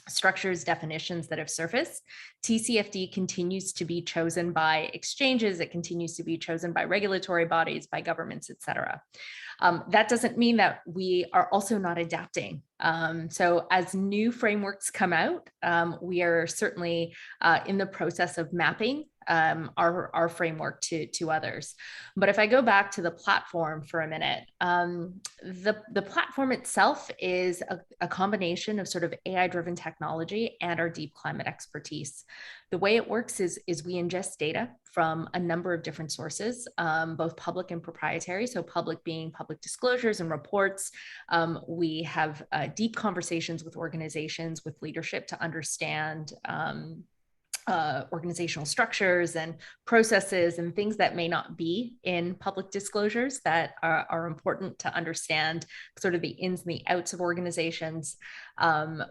structures, definitions that have surfaced, TCFD continues to be chosen by exchanges. It continues to be chosen by regulatory bodies, by governments, et cetera. That doesn't mean that we are also not adapting. So as new frameworks come out, we are certainly in the process of mapping our framework to others. But if I go back to the platform for a minute, the platform itself is a combination of sort of AI-driven technology and our deep climate expertise. The way it works is we ingest data from a number of different sources, both public and proprietary. So public being public disclosures and reports. We have deep conversations with organizations, with leadership to understand organizational structures and processes and things that may not be in public disclosures that are important to understand sort of the ins and the outs of organizations.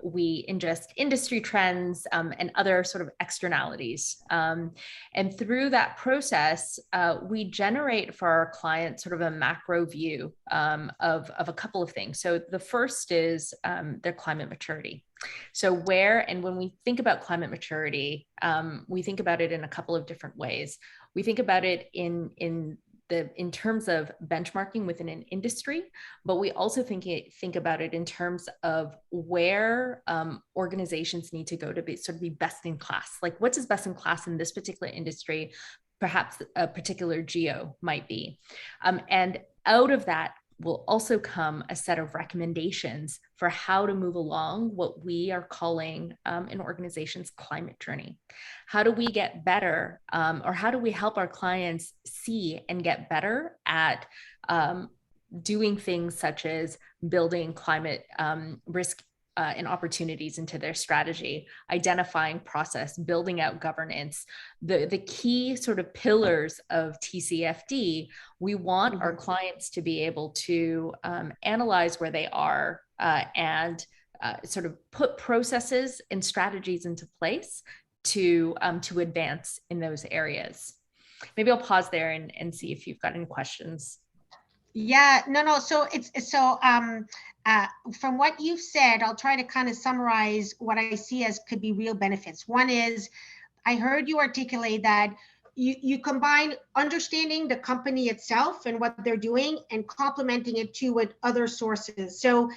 We ingest industry trends and other sort of externalities. And through that process, we generate for our clients sort of a macro view of a couple of things. So the first is their climate maturity. So when we think about climate maturity, we think about it in a couple of different ways. We think about it in terms of benchmarking within an industry, but we also think about it in terms of where organizations need to go to be best in class. Like, what is best in class in this particular industry? Perhaps a particular geo might be. And out of that will also come a set of recommendations for how to move along what we are calling an organization's climate journey. How do we get better, or how do we help our clients see and get better at doing things such as building climate risk and opportunities into their strategy, identifying process, building out governance, the key sort of pillars of TCFD. We want our clients to be able to analyze where they are and sort of put processes and strategies into place to advance in those areas. Maybe I'll pause there and see if you've got any questions. Yeah, no. So from what you've said, I'll try to kind of summarize what I see as could be real benefits. One is, I heard you articulate that you combine understanding the company itself and what they're doing and complementing it to with other sources. So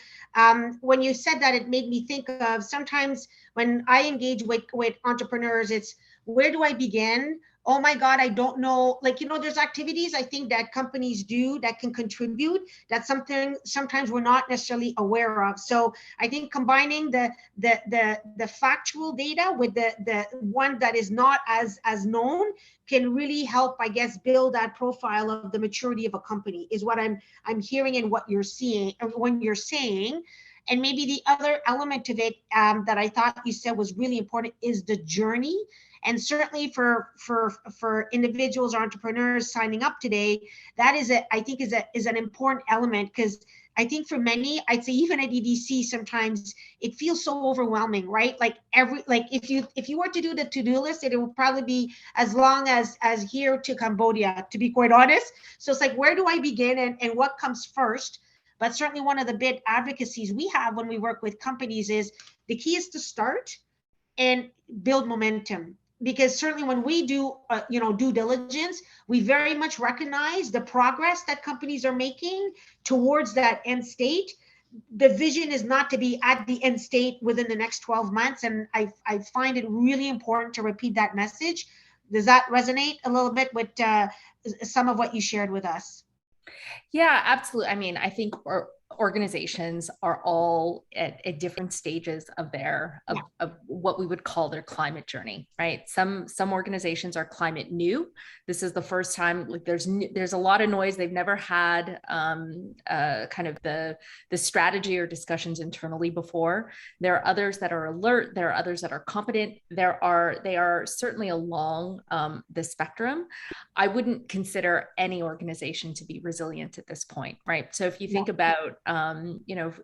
when you said that, it made me think of sometimes when I engage with entrepreneurs, it's where do I begin? Oh my God, I don't know. Like, there's activities I think that companies do that can contribute, that sometimes we're not necessarily aware of. So I think combining the factual data with the one that is not as known can really help, I guess, build that profile of the maturity of a company, is what I'm hearing and what you're seeing when you're saying. And maybe the other element of it that I thought you said was really important is the journey. And certainly for individuals or entrepreneurs signing up today, that is an important element, because I think for many, I'd say even at EDC, sometimes it feels so overwhelming, right? Like if you were to do the to-do list, it will probably be as long as here to Cambodia, to be quite honest. So it's like, where do I begin and what comes first? But certainly one of the big advocacies we have when we work with companies is the key is to start and build momentum. Because certainly when we do, due diligence, we very much recognize the progress that companies are making towards that end state. The vision is not to be at the end state within the next 12 months. And I find it really important to repeat that message. Does that resonate a little bit with some of what you shared with us? Yeah, absolutely. I mean, I think organizations are all at different stages of of what we would call their climate journey, right? Some organizations are climate new. This is the first time, like there's a lot of noise. They've never had kind of the strategy or discussions internally before. There are others that are alert. There are others that are competent. They are certainly along the spectrum. I wouldn't consider any organization to be resilient at this point, right? So if you think about,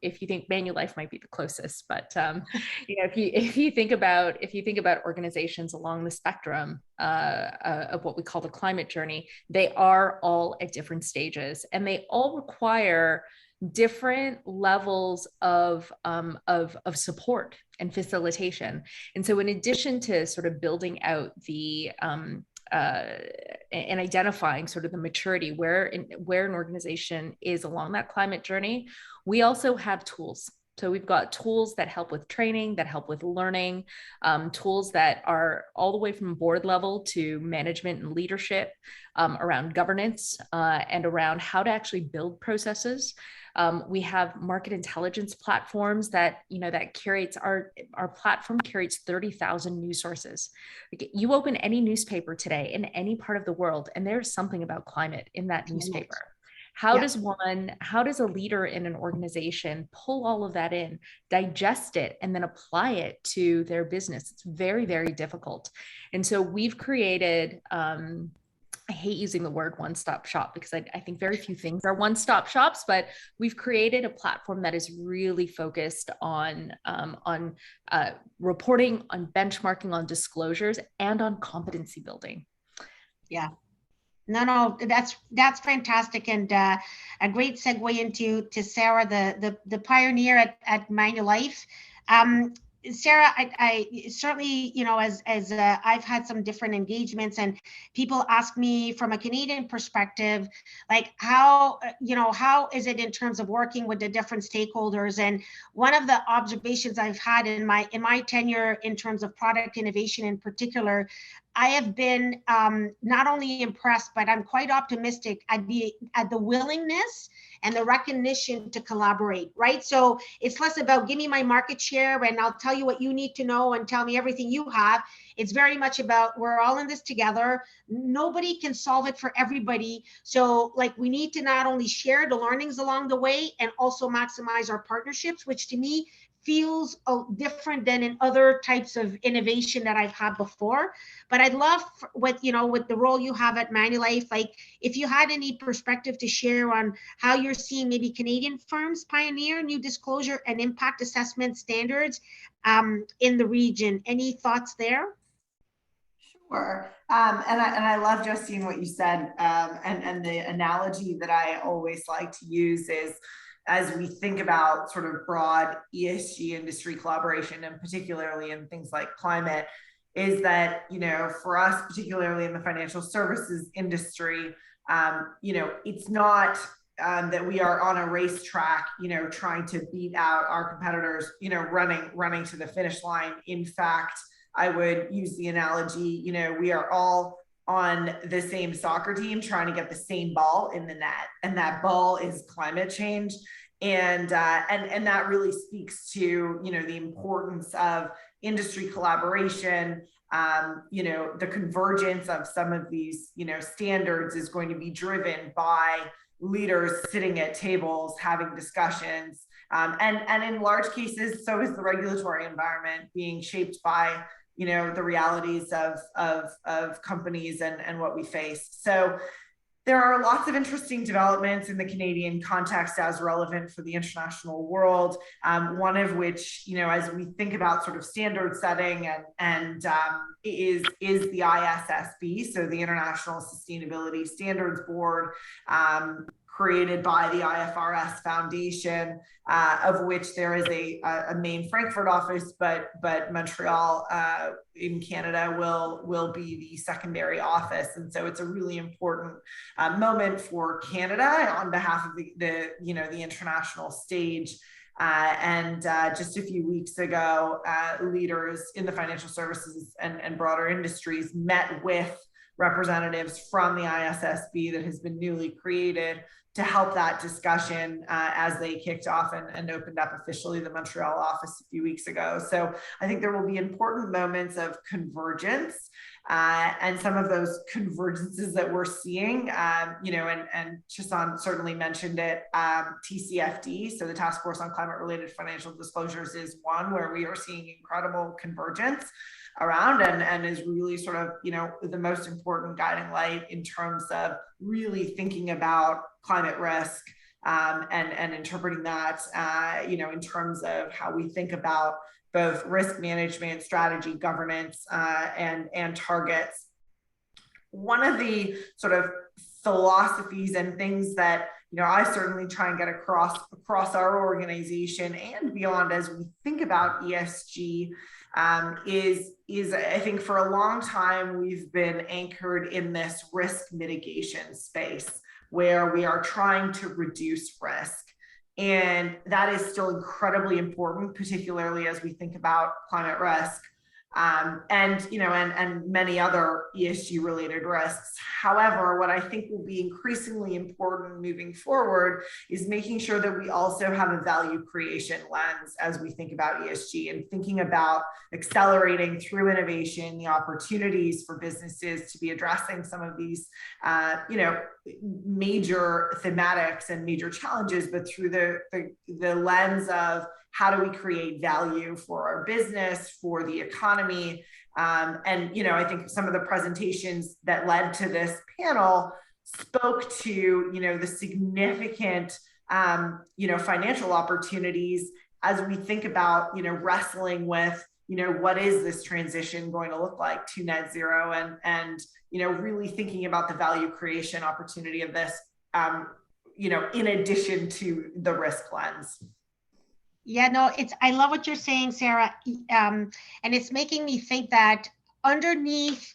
if you think Manulife might be the closest, but if you think about organizations along the spectrum of what we call the climate journey, they are all at different stages, and they all require different levels of support and facilitation. And so in addition to sort of building out the and identifying sort of the maturity where an organization is along that climate journey, we also have tools. So we've got tools that help with training, that help with learning, tools that are all the way from board level to management and leadership, around governance and around how to actually build processes. We have market intelligence platforms that curates our platform curates 30,000 news sources. You open any newspaper today in any part of the world, and there's something about climate in that newspaper. How does a leader in an organization pull all of that in, digest it, and then apply it to their business? It's very, very difficult. And so we've created, I hate using the word one-stop shop because I think very few things are one-stop shops, but we've created a platform that is really focused on reporting, on benchmarking, on disclosures, and on competency building. Yeah. No, that's fantastic, and a great segue into Sarah, the pioneer at Manulife. Sarah, I certainly, as I've had some different engagements, and people ask me from a Canadian perspective, like how is it in terms of working with the different stakeholders? And one of the observations I've had in my tenure in terms of product innovation in particular, I have been not only impressed, but I'm quite optimistic at the willingness and the recognition to collaborate, right? So it's less about give me my market share and I'll tell you what you need to know and tell me everything you have. It's very much about we're all in this together. Nobody can solve it for everybody. So like we need to not only share the learnings along the way and also maximize our partnerships, which to me feels different than in other types of innovation that I've had before. But I'd love with the role you have at Manulife, like if you had any perspective to share on how you're seeing maybe Canadian firms pioneer new disclosure and impact assessment standards in the region. Any thoughts there? Sure. And I love, Justine, what you said. And the analogy that I always like to use is, as we think about sort of broad ESG industry collaboration, and particularly in things like climate, is that, for us, particularly in the financial services industry, it's not that we are on a racetrack, trying to beat out our competitors, running to the finish line. In fact, I would use the analogy, we are all on the same soccer team trying to get the same ball in the net, and that ball is climate change. And that really speaks to, the importance of industry collaboration. The convergence of some of these, standards is going to be driven by leaders sitting at tables, having discussions. And in large cases, so is the regulatory environment being shaped by, the realities of companies and what we face. So there are lots of interesting developments in the Canadian context as relevant for the international world. One of which, as we think about sort of standard setting is the ISSB, so the International Sustainability Standards Board, created by the IFRS Foundation, of which there is a main Frankfurt office, but Montreal in Canada will be the secondary office. And so it's a really important moment for Canada on behalf of the international stage. Just a few weeks ago, leaders in the financial services and broader industries met with representatives from the ISSB that has been newly created to help that discussion as they kicked off and opened up officially the Montreal office a few weeks ago. So I think there will be important moments of convergence, and some of those convergences that we're seeing, and Chisan certainly mentioned it, TCFD, so the Task Force on Climate-Related Financial Disclosures, is one where we are seeing incredible convergence around and is really sort of, the most important guiding light in terms of really thinking about climate risk and interpreting that, in terms of how we think about both risk management, strategy, governance, and targets. One of the sort of philosophies and things that, I certainly try and get across our organization and beyond as we think about ESG, is I think for a long time we've been anchored in this risk mitigation space where we are trying to reduce risk. And that is still incredibly important, particularly as we think about climate risk, and many other ESG related risks. However, what I think will be increasingly important moving forward is making sure that we also have a value creation lens as we think about ESG and thinking about accelerating through innovation the opportunities for businesses to be addressing some of these, major thematics and major challenges, but through the lens of how do we create value for our business, for the economy? I think some of the presentations that led to this panel spoke to, the significant, financial opportunities as we think about, wrestling with, what is this transition going to look like to net zero, and really thinking about the value creation opportunity of this, in addition to the risk lens. Yeah, no, I love what you're saying, Sarah. And it's making me think that underneath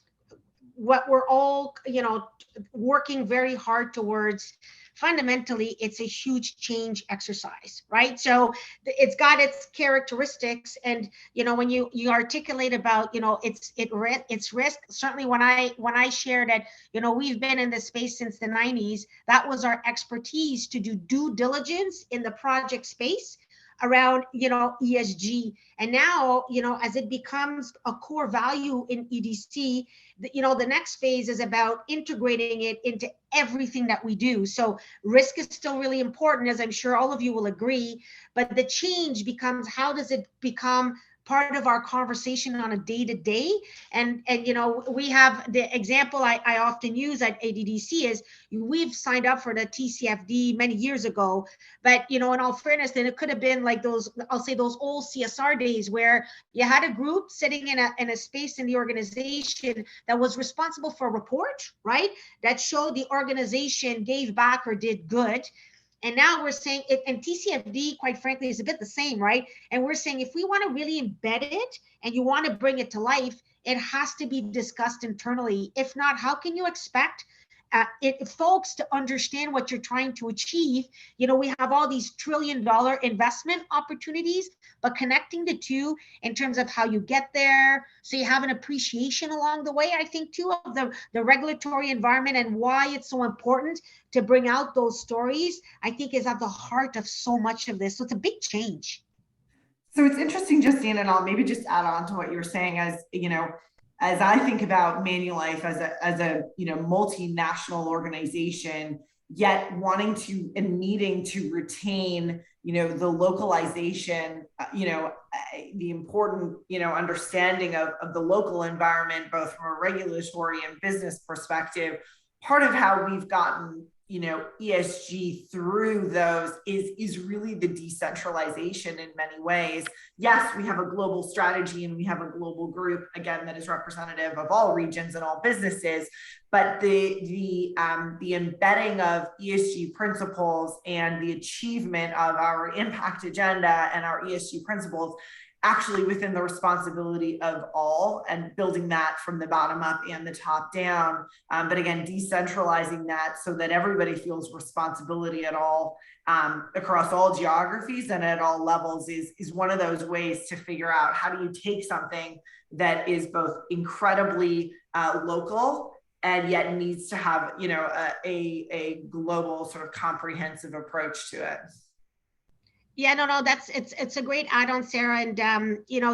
what we're all, working very hard towards fundamentally it's a huge change exercise, right? So it's got its characteristics, and when you articulate about it's risk. Certainly when I shared that we've been in this space since the 90s, that was our expertise, to do due diligence in the project space around ESG. And now as it becomes a core value in EDC, the next phase is about integrating it into everything that we do. So risk is still really important, as I'm sure all of you will agree, but the change becomes, how does it become part of our conversation on a day-to-day? And we have the example I often use at ADDC is, we've signed up for the TCFD many years ago, but in all fairness, then it could have been like those, I'll say those old CSR days where you had a group sitting in a space in the organization that was responsible for a report, right, that showed the organization gave back or did good. And now we're saying it, and TCFD, quite frankly, is a bit the same, right? And we're saying, if we want to really embed it and you want to bring it to life, it has to be discussed internally. If not, how can you expect folks to understand what you're trying to achieve? We have all these $1 trillion investment opportunities, but connecting the two in terms of how you get there, so you have an appreciation along the way, I think too, of the regulatory environment and why it's so important to bring out those stories, I think is at the heart of so much of this. So it's a big change. So it's interesting, Justine, and I'll maybe just add on to what you're saying, as I think about Manulife as a multinational organization, yet wanting to and needing to retain the localization, the important understanding of the local environment, both from a regulatory and business perspective. Part of how we've gotten ESG through those is really the decentralization in many ways. Yes, we have a global strategy and we have a global group, again, that is representative of all regions and all businesses, but the embedding of ESG principles and the achievement of our impact agenda and our ESG principles actually within the responsibility of all, and building that from the bottom up and the top down. But again, decentralizing that so that everybody feels responsibility at all, across all geographies and at all levels is one of those ways to figure out, how do you take something that is both incredibly local and yet needs to have a global sort of comprehensive approach to it. Yeah, no, it's a great add-on, Sarah. And,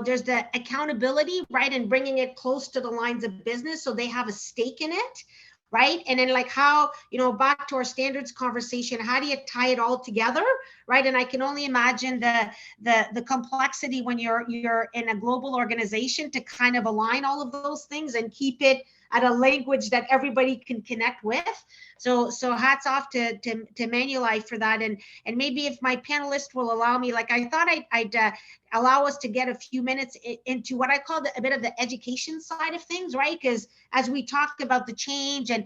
there's the accountability, right? And bringing it close to the lines of business so they have a stake in it, right? And then like how, back to our standards conversation, how do you tie it all together, right? And I can only imagine the complexity when you're in a global organization to kind of align all of those things and keep it at a language that everybody can connect with. So hats off to Manulife for that. And maybe if my panelists will allow me, like I thought I'd allow us to get a few minutes into what I call a bit of the education side of things, right? Because as we talked about the change and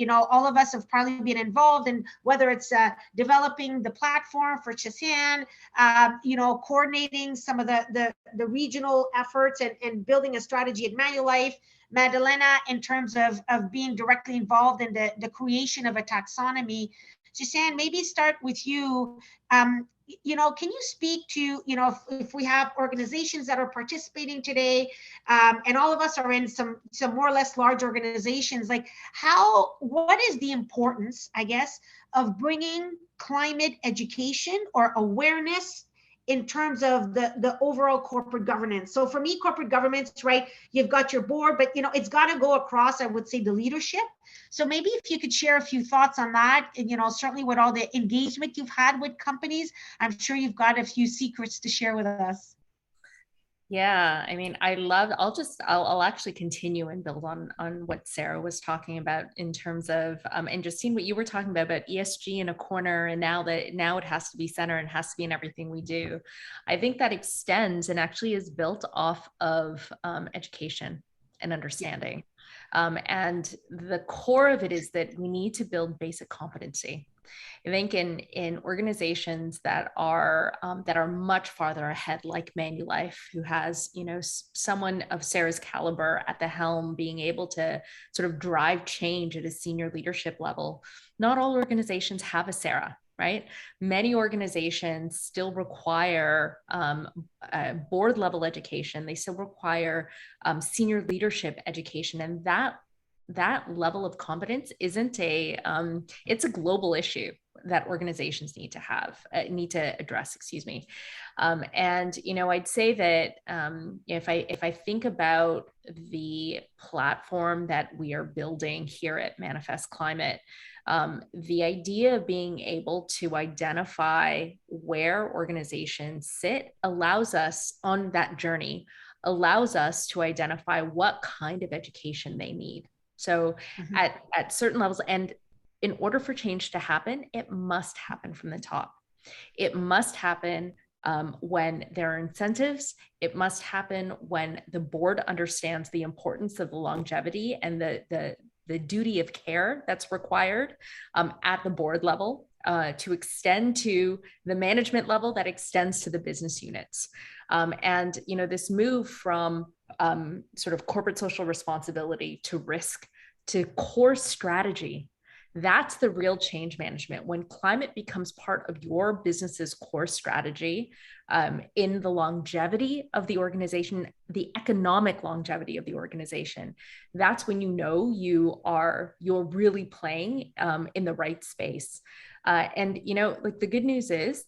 all of us have probably been involved in whether it's developing the platform for Chisan, coordinating some of the regional efforts and building a strategy at Manulife. Madalena, in terms of being directly involved in the creation of a taxonomy. Chisan, maybe start with you. Can you speak to, if we have organizations that are participating today, and all of us are in some more or less large organizations, like what is the importance, I guess, of bringing climate education or awareness in terms of the overall corporate governance? So for me, corporate governance, right, you've got your board, but it's got to go across, I would say, the leadership. So maybe if you could share a few thoughts on that, and certainly with all the engagement you've had with companies, I'm sure you've got a few secrets to share with us. Yeah, I mean, I'll actually continue and build on what Sarah was talking about in terms of, and Justine, what you were talking about ESG in a corner, and now it has to be center and has to be in everything we do. I think that extends and actually is built off of education and understanding. And the core of it is that we need to build basic competency I think in organizations that are much farther ahead, like Manulife, who has, you know, someone of Sarah's caliber at the helm, being able to sort of drive change at a senior leadership level. Not all organizations have a Sarah, right? Many organizations still require board level education. They still require senior leadership education, and that level of competence isn't it's a global issue that organizations need to address, excuse me. And, you know, I'd say that if I think about the platform that we are building here at Manifest Climate, the idea of being able to identify where organizations sit allows us on that journey, allows us to identify what kind of education they need. So at certain levels, and in order for change to happen, it must happen from the top. It must happen when there are incentives. It must happen when the board understands the importance of the longevity and the duty of care that's required at the board level to extend to the management level, that extends to the business units. And, you know, this move from sort of corporate social responsibility to risk to core strategy, that's the real change management. When climate becomes part of your business's core strategy, in the longevity of the organization, the economic longevity of the organization, that's when you know you're really playing in the right space. And, you know, like, the good news is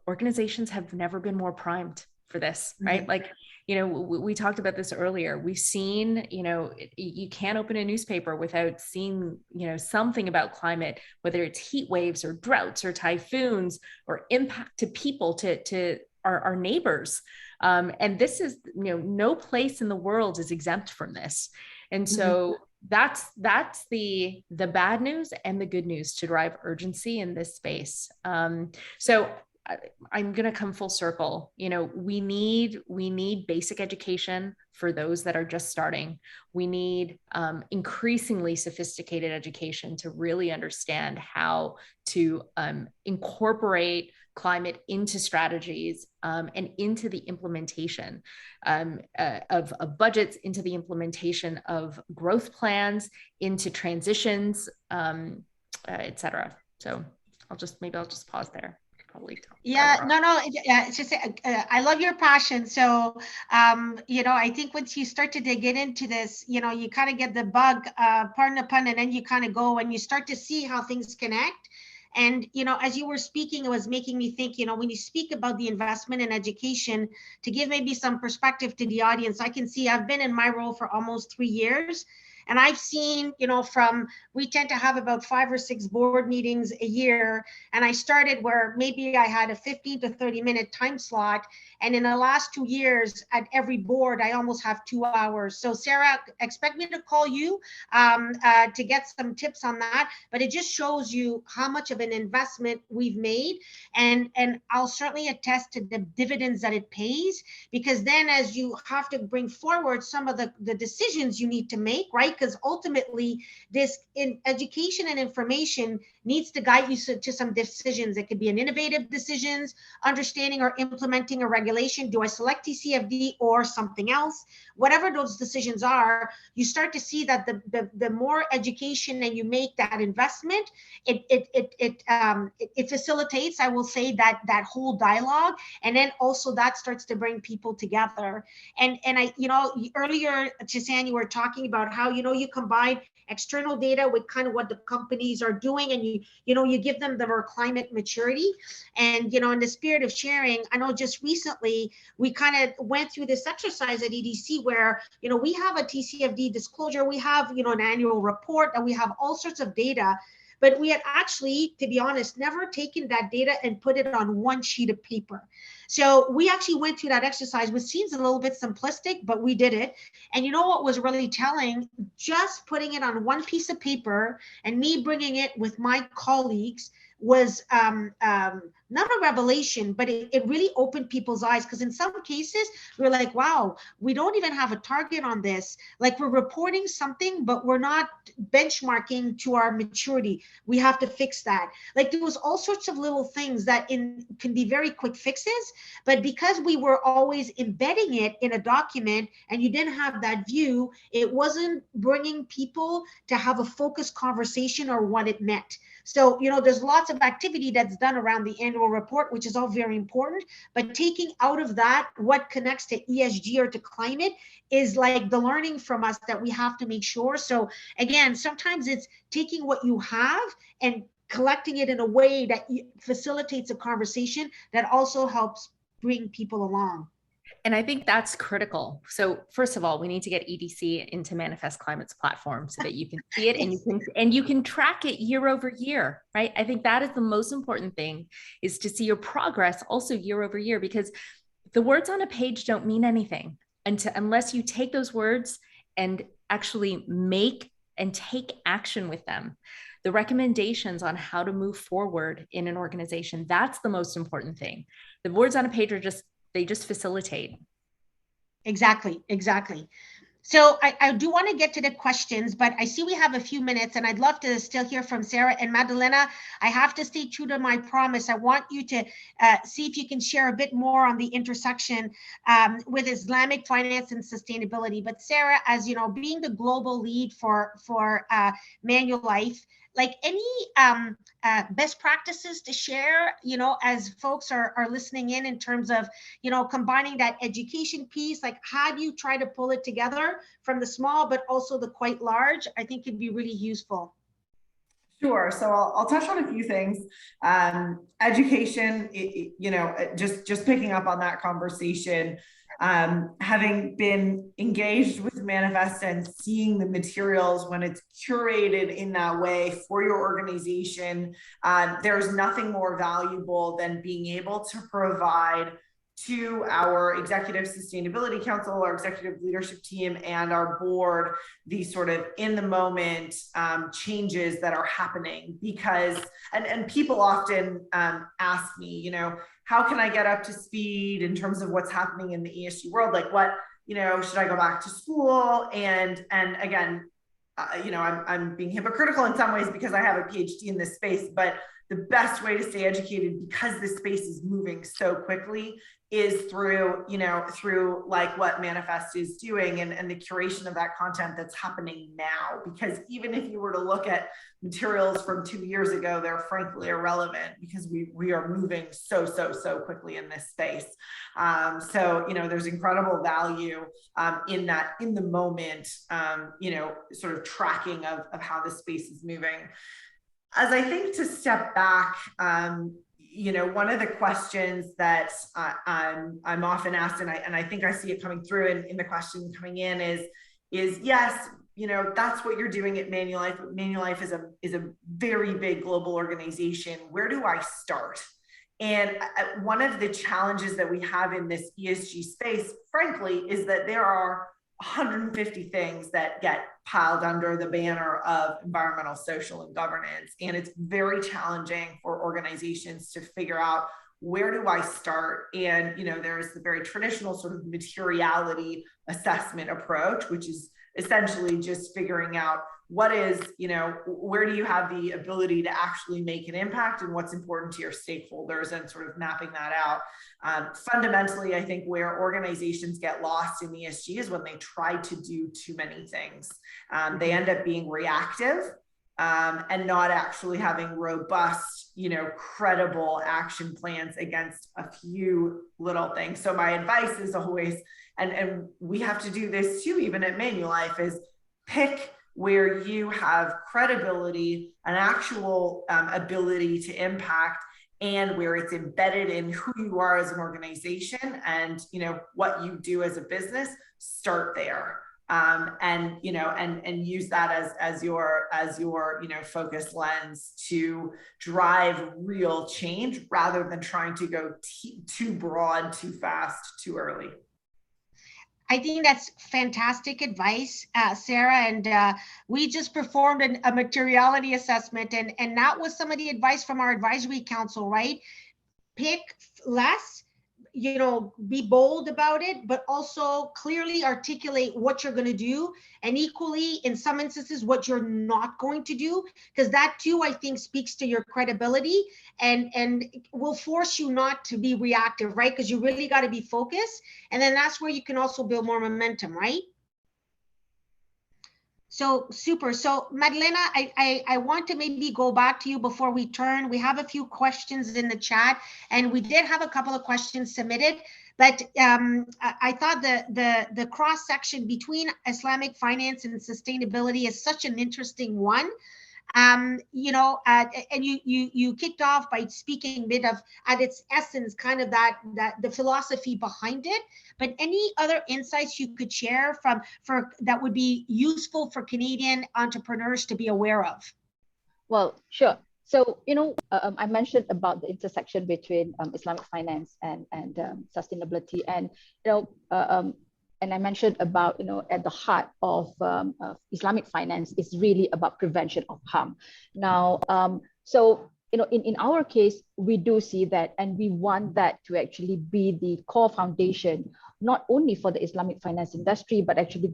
organizations have never been more primed for this, right? Like, you know, we talked about this earlier. We've seen, you know, you can't open a newspaper without seeing, you know, something about climate, whether it's heat waves or droughts or typhoons or impact to people, to our neighbors. And this is, you know, no place in the world is exempt from this. And so that's the bad news and the good news to drive urgency in this space. So I'm going to come full circle. You know, we need basic education for those that are just starting. We need increasingly sophisticated education to really understand how to incorporate climate into strategies and into the implementation of budgets, into the implementation of growth plans, into transitions, et cetera. So I'll just pause there. It's just I love your passion. So you know, I think once you start to dig into this, you know, you kind of get the bug, pardon the pun, and then you kind of go and you start to see how things connect. And, you know, as you were speaking, it was making me think, you know, when you speak about the investment in education, to give maybe some perspective to the audience, I can see I've been in my role for almost 3 years. And I've seen, you know, we tend to have about 5 or 6 board meetings a year. And I started where maybe I had a 15 to 30 minute time slot. And in the last 2 years at every board, I almost have 2 hours. So Sarah, expect me to call you to get some tips on that. But it just shows you how much of an investment we've made. And I'll certainly attest to the dividends that it pays, because then as you have to bring forward some of the decisions you need to make, right? Because ultimately this in education and information needs to guide you to some decisions. It could be an innovative decisions, understanding or implementing a regulation. Do I select TCFD or something else? Whatever those decisions are, you start to see that the more education and you make that investment, it facilitates, I will say, that whole dialogue. And then also that starts to bring people together. And I, you know, earlier, Chisan, you were talking about how, you know, you combine external data with kind of what the companies are doing, and you give them their climate maturity. And, you know, in the spirit of sharing, I know just recently we kind of went through this exercise at EDC where, you know, we have a TCFD disclosure, we have, you know, an annual report, and we have all sorts of data. But we had actually, to be honest, never taken that data and put it on one sheet of paper. So we actually went through that exercise, which seems a little bit simplistic, but we did it. And you know what was really telling? Just putting it on one piece of paper and me bringing it with my colleagues was not a revelation, but it really opened people's eyes, because in some cases we're like, wow, we don't even have a target on this. Like, we're reporting something, but we're not benchmarking to our maturity. We have to fix that. Like, there was all sorts of little things that can be very quick fixes, but because we were always embedding it in a document and you didn't have that view, it wasn't bringing people to have a focused conversation or what it meant. So, there's lots of activity that's done around the annual report, which is all very important, but taking out of that what connects to ESG or to climate is like the learning from us that we have to make sure. So again, sometimes it's taking what you have and collecting it in a way that facilitates a conversation that also helps bring people along. And I think that's critical. So first of all, we need to get EDC into Manifest Climate's platform so that you can see it and you can track it year over year, right? I think that is the most important thing, is to see your progress also year over year, because the words on a page don't mean anything unless you take those words and actually make and take action with them. The recommendations on how to move forward in an organization, that's the most important thing. The words on a page they just facilitate. Exactly. So I do want to get to the questions, but I see we have a few minutes and I'd love to still hear from Sarah and Madalena. I have to stay true to my promise. I want you to see if you can share a bit more on the intersection with Islamic finance and sustainability. But Sarah, as you know, being the global lead for Manulife, like any best practices to share, as folks are listening in terms of, combining that education piece, like how do you try to pull it together from the small, but also the quite large? I think it'd be really useful. Sure. So I'll touch on a few things. Education, just picking up on that conversation, having been engaged with Manifest and seeing the materials when it's curated in that way for your organization, there's nothing more valuable than being able to provide to our executive sustainability council, our executive leadership team, and our board these sort of in the moment changes that are happening. Because and people often ask me, how can I get up to speed in terms of what's happening in the ESG world? Like, what, should I go back to school? And again, I'm being hypocritical in some ways because I have a PhD in this space, but the best way to stay educated, because this space is moving so quickly, is through like what Manifest is doing and the curation of that content that's happening now. Because even if you were to look at materials from 2 years ago, they're frankly irrelevant because we are moving so quickly in this space. So, there's incredible value in that, in the moment, sort of tracking of how the space is moving. As I think to step back, one of the questions that I'm often asked, and I think I see it coming through in the question coming in is yes, that's what you're doing at Manulife. Manulife is a very big global organization. Where do I start? And one of the challenges that we have in this ESG space, frankly, is that there are 150 things that get piled under the banner of environmental, social, and governance. And it's very challenging for organizations to figure out, where do I start? And, there's the very traditional sort of materiality assessment approach, which is essentially just figuring out what is, where do you have the ability to actually make an impact and what's important to your stakeholders, and sort of mapping that out. Fundamentally, I think where organizations get lost in ESG is when they try to do too many things. They end up being reactive and not actually having robust, credible action plans against a few little things. So my advice is always, and we have to do this too, even at Manulife, is pick where you have credibility, an actual ability to impact, and where it's embedded in who you are as an organization and what you do as a business. Start there, and use that as your focus lens to drive real change, rather than trying to go too broad, too fast, too early. I think that's fantastic advice, Sarah. And we just performed a materiality assessment, and that was some of the advice from our advisory council, right? pick less, you know, be bold about it, but also clearly articulate what you're going to do, and equally in some instances what you're not going to do, because that too I think speaks to your credibility and will force you not to be reactive, right? Because you really got to be focused, and then that's where you can also build more momentum, right? So super. So Madalena, I want to maybe go back to you before we turn. We have a few questions in the chat, and we did have a couple of questions submitted, but I thought the cross section between Islamic finance and sustainability is such an interesting one. You know, and you kicked off by speaking a bit of, at its essence, kind of that the philosophy behind it. But any other insights you could share that would be useful for Canadian entrepreneurs to be aware of? Well, sure. So, you know, I mentioned about the intersection between Islamic finance and sustainability, and you know, and I mentioned about, you know, at the heart of Islamic finance is really about prevention of harm. Now, so, you know, in our case, we do see that, and we want that to actually be the core foundation, not only for the Islamic finance industry, but actually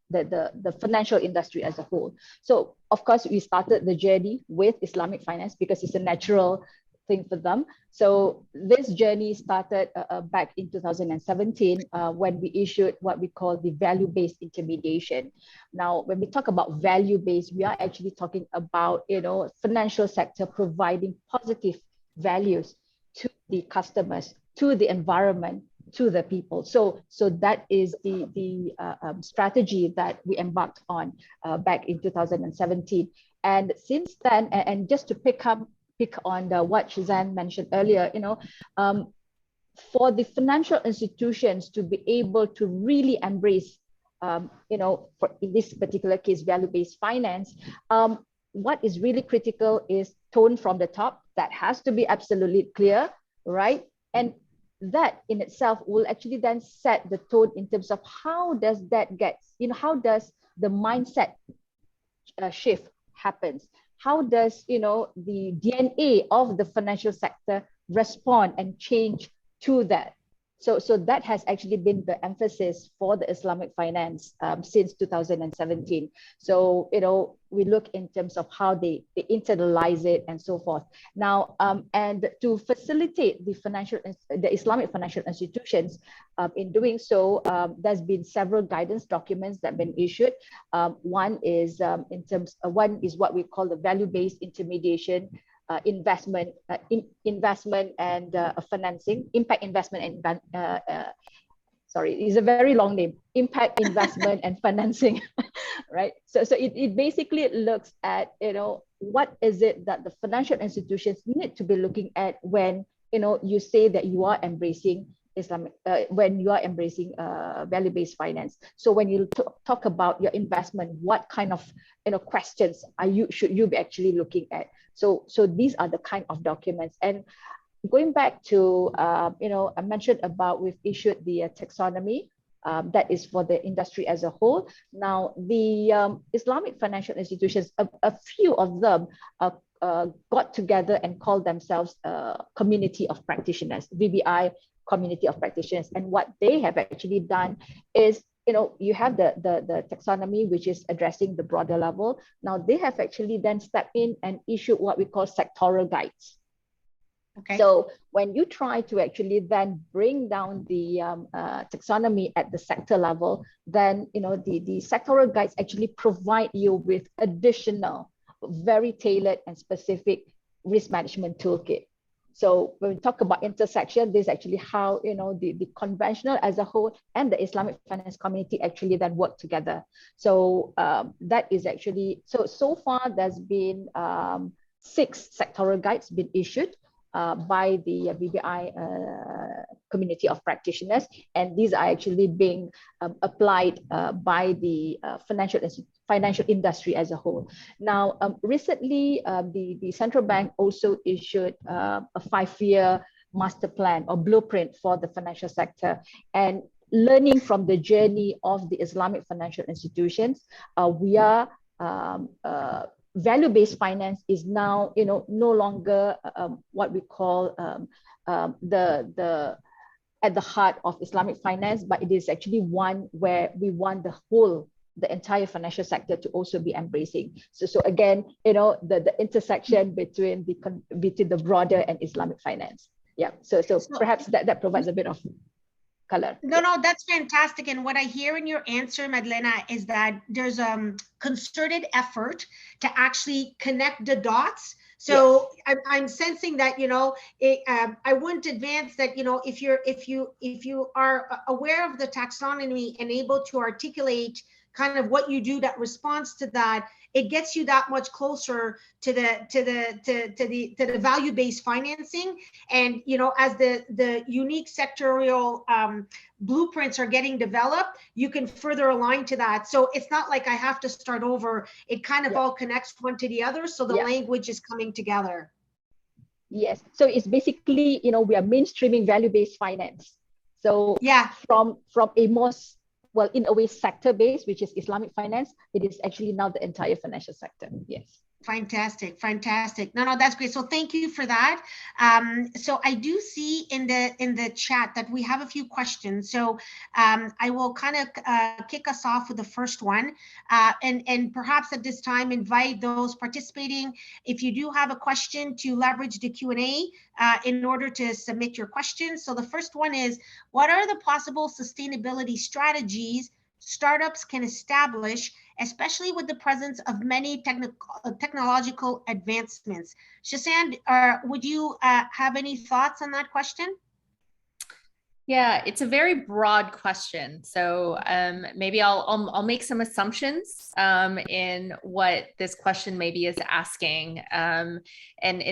the financial industry as a whole. So, of course, we started the journey with Islamic finance because it's a natural thing for them. So this journey started back in 2017 when we issued what we call the value-based intermediation. Now, when we talk about value-based, we are actually talking about, you know, financial sector providing positive values to the customers, to the environment, to the people. So that is the strategy that we embarked on back in 2017. And since then, and just to pick on what Shazan mentioned earlier, you know, for the financial institutions to be able to really embrace, you know, for in this particular case, value-based finance, what is really critical is tone from the top. That has to be absolutely clear, right? And that in itself will actually then set the tone in terms of how does that get, you know, how does the mindset shift happens? How does, you know, the DNA of the financial sector respond and change to that? So that has actually been the emphasis for the Islamic finance since 2017. So, you know, we look in terms of how they internalize it and so forth. Now, and to facilitate the Islamic financial institutions in doing so, there's been several guidance documents that have been issued. One is one is what we call the value-based intermediation, investment and financing, impact investment and sorry, it's a very long name, impact investment and financing, right? So it basically looks at, you know, what is it that the financial institutions need to be looking at when, you know, you say that you are embracing Islamic, when you are embracing value-based finance. So when you talk about your investment, what kind of, you know, questions should you be actually looking at? So these are the kind of documents. And going back to, you know, I mentioned about we've issued the taxonomy that is for the industry as a whole. Now, the Islamic financial institutions, a few of them got together and called themselves community of practitioners, VBI community of practitioners. And what they have actually done is, you know, you have the taxonomy, which is addressing the broader level. Now they have actually then stepped in and issued what we call sectoral guides. Okay. So when you try to actually then bring down the taxonomy at the sector level, then, you know, the sectoral guides actually provide you with additional, very tailored and specific risk management toolkit. So when we talk about intersection, this is actually how, you know, the conventional as a whole and the Islamic finance community actually then work together. So that is actually, so far there's been 6 sectoral guides been issued by the VBI community of practitioners, and these are actually being applied by the financial industry as a whole. Now, recently, the central bank also issued a 5-year master plan or blueprint for the financial sector, and learning from the journey of the Islamic financial institutions, we are value-based finance is now, you know, no longer what we call at the heart of Islamic finance, but it is actually one where we want the entire financial sector to also be embracing. So again, the intersection between the broader and Islamic finance. Yeah. So perhaps that provides a bit of color. No, that's fantastic. And what I hear in your answer, Madalena, is that there's a concerted effort to actually connect the dots. So yes. I'm sensing that, I wouldn't advance that, if you are aware of the taxonomy and able to articulate kind of what you do that responds to that, it gets you that much closer to the value-based financing. And as the unique sectorial blueprints are getting developed, you can further align to that. So it's not like I have to start over. It kind of all connects one to the other. So the language is coming together. Yes. So it's basically, we are mainstreaming value-based finance. So from a most, well, in a way, sector-based, which is Islamic finance, it is actually now the entire financial sector. Yes. Fantastic. No, that's great. So thank you for that. So I do see in the chat that we have a few questions. So I will kind of kick us off with the first one, and perhaps at this time invite those participating, if you do have a question, to leverage the Q&A in order to submit your questions. So the first one is, what are the possible sustainability strategies startups can establish, especially with the presence of many technological advancements? Shashank, would you have any thoughts on that question? Yeah, it's a very broad question. So maybe I'll make some assumptions in what this question maybe is asking. And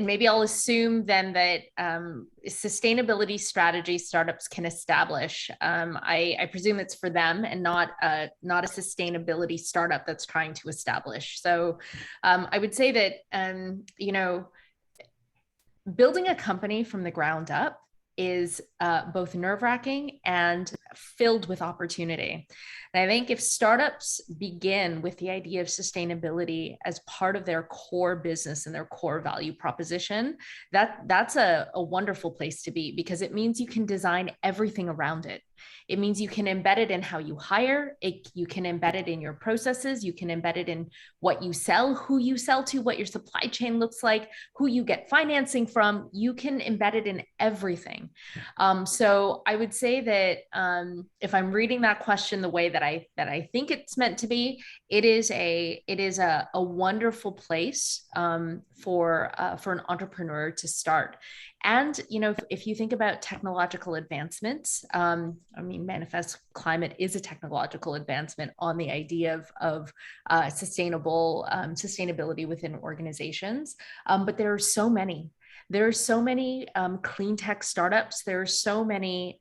maybe I'll assume then that sustainability strategy startups can establish. I presume it's for them and not a sustainability startup that's trying to establish. So I would say that, building a company from the ground up is both nerve-wracking and filled with opportunity. And I think if startups begin with the idea of sustainability as part of their core business and their core value proposition, that's a wonderful place to be, because it means you can design everything around it. It means you can embed it in how you hire, you can embed it in your processes, you can embed it in what you sell, who you sell to, what your supply chain looks like, who you get financing from. You can embed it in everything. So I would say that if I'm reading that question the way that I think it's meant to be, it is a wonderful place for an entrepreneur to start. And, if you think about technological advancements, Manifest Climate is a technological advancement on the idea of sustainability within organizations. But there are so many. There are so many clean tech startups. There are so many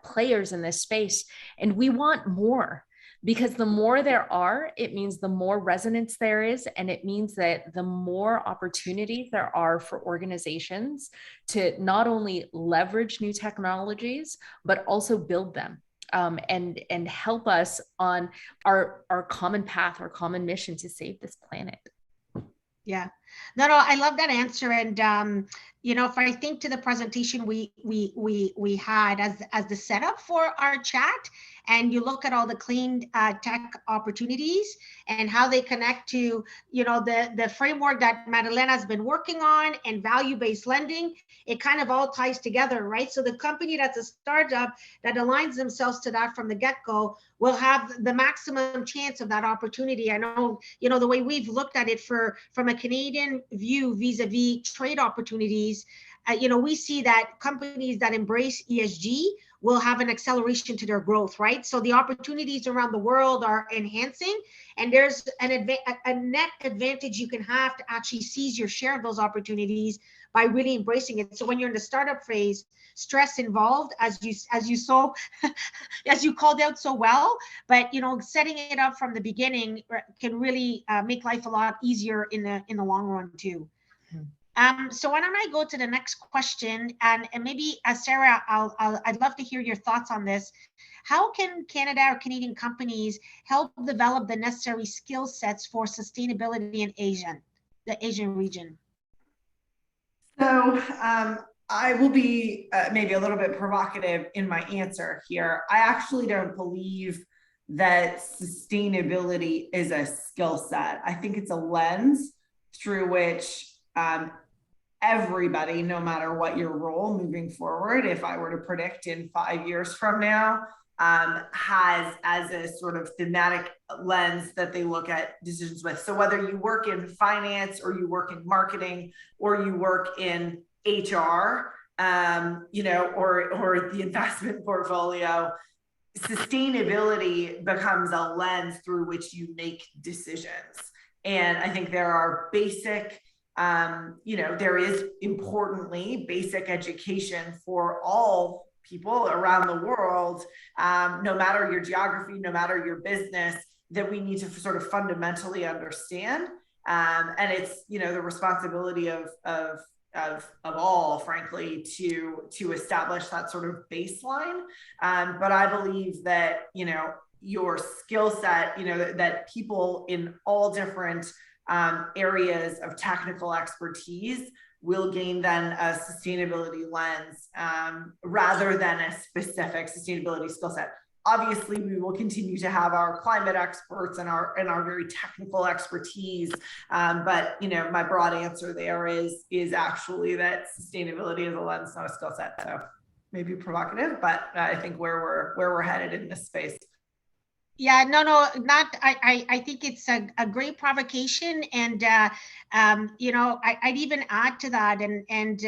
players in this space, and we want more. Because the more there are, it means the more resonance there is, and it means that the more opportunities there are for organizations to not only leverage new technologies, but also build them and help us on our common path, our common mission to save this planet. Yeah, no, I love that answer. And if I think to the presentation we had as the setup for our chat, and you look at all the clean tech opportunities and how they connect to, the framework that Madalena has been working on and value-based lending, it kind of all ties together, right? So the company that's a startup that aligns themselves to that from the get-go will have the maximum chance of that opportunity. I know, the way we've looked at it from a Canadian view vis-a-vis trade opportunities, we see that companies that embrace ESG will have an acceleration to their growth, right? So the opportunities around the world are enhancing, and there's a net advantage you can have to actually seize your share of those opportunities by really embracing it. So when you're in the startup phase, stress involved, as you called out so well, but setting it up from the beginning can really make life a lot easier in the long run too. So why don't I go to the next question, and maybe Sarah, I'd love to hear your thoughts on this. How can Canada or Canadian companies help develop the necessary skill sets for sustainability in the Asian region? So I will be maybe a little bit provocative in my answer here. I actually don't believe that sustainability is a skill set. I think it's a lens through which everybody, no matter what your role moving forward, if I were to predict in 5 years from now, has as a sort of thematic lens that they look at decisions with. So whether you work in finance or you work in marketing or you work in HR, you know, or the investment portfolio, sustainability becomes a lens through which you make decisions. And I think there are basic, you know, there is importantly basic education for all people around the world, no matter your geography, no matter your business, that we need to sort of fundamentally understand. And it's, you know, the responsibility of all, frankly, to establish that sort of baseline. But I believe that, you know, your skill set, you know, that people in all different areas of technical expertise will gain then a sustainability lens rather than a specific sustainability skill set. Obviously, we will continue to have our climate experts and our very technical expertise, but you know, my broad answer there is actually that sustainability is a lens, not a skill set. So maybe provocative, but I think where we're headed in this space. Yeah, no, not. I think it's a great provocation, and you know, I'd even add to that, and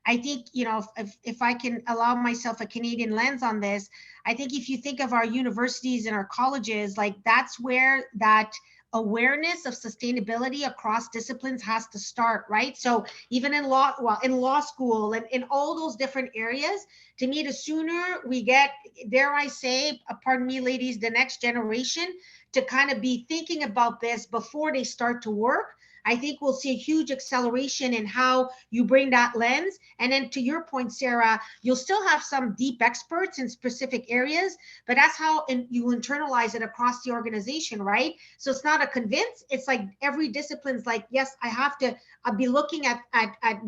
I think, you know, if I can allow myself a Canadian lens on this, I think if you think of our universities and our colleges, like that's where that awareness of sustainability across disciplines has to start, right? So even in law, well, in law school and in all those different areas, to me, the sooner we get, dare I say, pardon me, ladies, the next generation to kind of be thinking about this before they start to work, I think we'll see a huge acceleration in how you bring that lens. And then to your point, Sarah, you'll still have some deep experts in specific areas, but that's how you internalize it across the organization, right? So it's not a convince, it's like every discipline's like, yes, I have to be looking at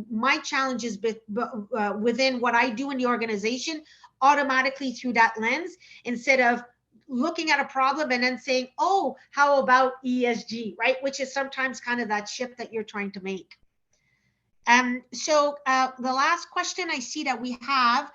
my challenges within what I do in the organization automatically through that lens, instead of looking at a problem and then saying, oh, how about ESG, right? Which is sometimes kind of that shift that you're trying to make. So the last question I see that we have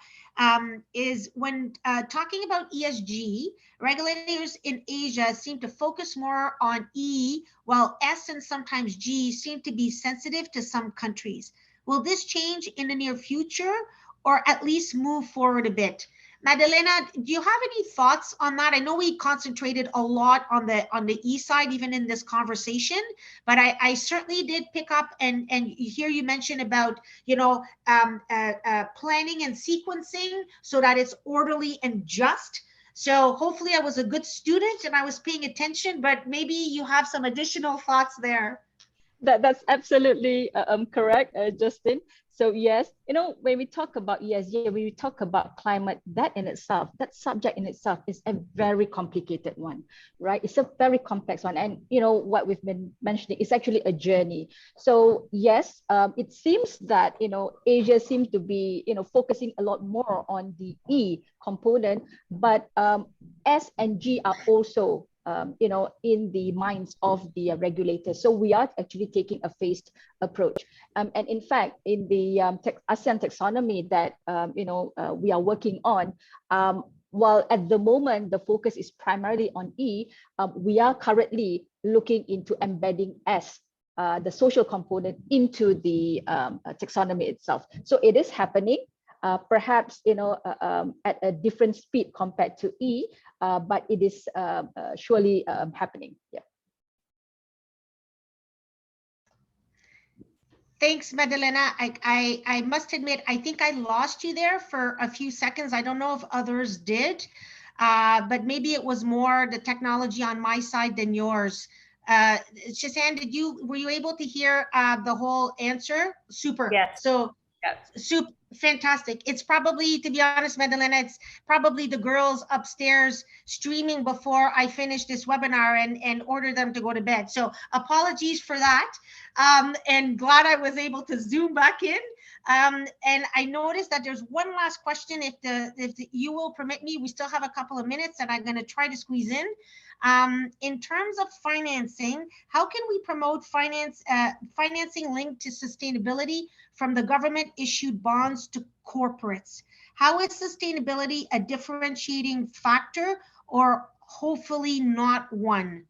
is when talking about ESG, regulators in Asia seem to focus more on E, while S and sometimes G seem to be sensitive to some countries. Will this change in the near future, or at least move forward a bit? Madalena, do you have any thoughts on that? I know we concentrated a lot on the E side, even in this conversation, but I certainly did pick up and hear you mention about, you know, planning and sequencing so that it's orderly and just. So hopefully I was a good student and I was paying attention, but maybe you have some additional thoughts there. That's absolutely correct, Justin. So yes, you know, when we talk about ESG, when we talk about climate, that in itself, that subject in itself is a very complicated one, right? It's a very complex one. And, you know, what we've been mentioning is actually a journey. So yes, it seems that, you know, Asia seems to be, you know, focusing a lot more on the E component, but S and G are also you know, in the minds of the regulators. So we are actually taking a phased approach. And in fact, in the ASEAN taxonomy that, you know, we are working on, while at the moment, the focus is primarily on E, we are currently looking into embedding S, the social component, into the taxonomy itself. So it is happening. Perhaps, you know, at a different speed compared to E, but it is surely happening. Yeah. Thanks, Madalena. I must admit, I think I lost you there for a few seconds. I don't know if others did, but maybe it was more the technology on my side than yours. Shazan, were you able to hear the whole answer? Super. Yes. So yes. Super fantastic. It's probably, to be honest, Madalena, it's probably the girls upstairs streaming before I finish this webinar and order them to go to bed. So apologies for that. And glad I was able to zoom back in. And I noticed that there's one last question. You will permit me, we still have a couple of minutes and I'm going to try to squeeze in. In terms of financing, how can we promote financing linked to sustainability from the government issued bonds to corporates? How is sustainability a differentiating factor or hopefully not one?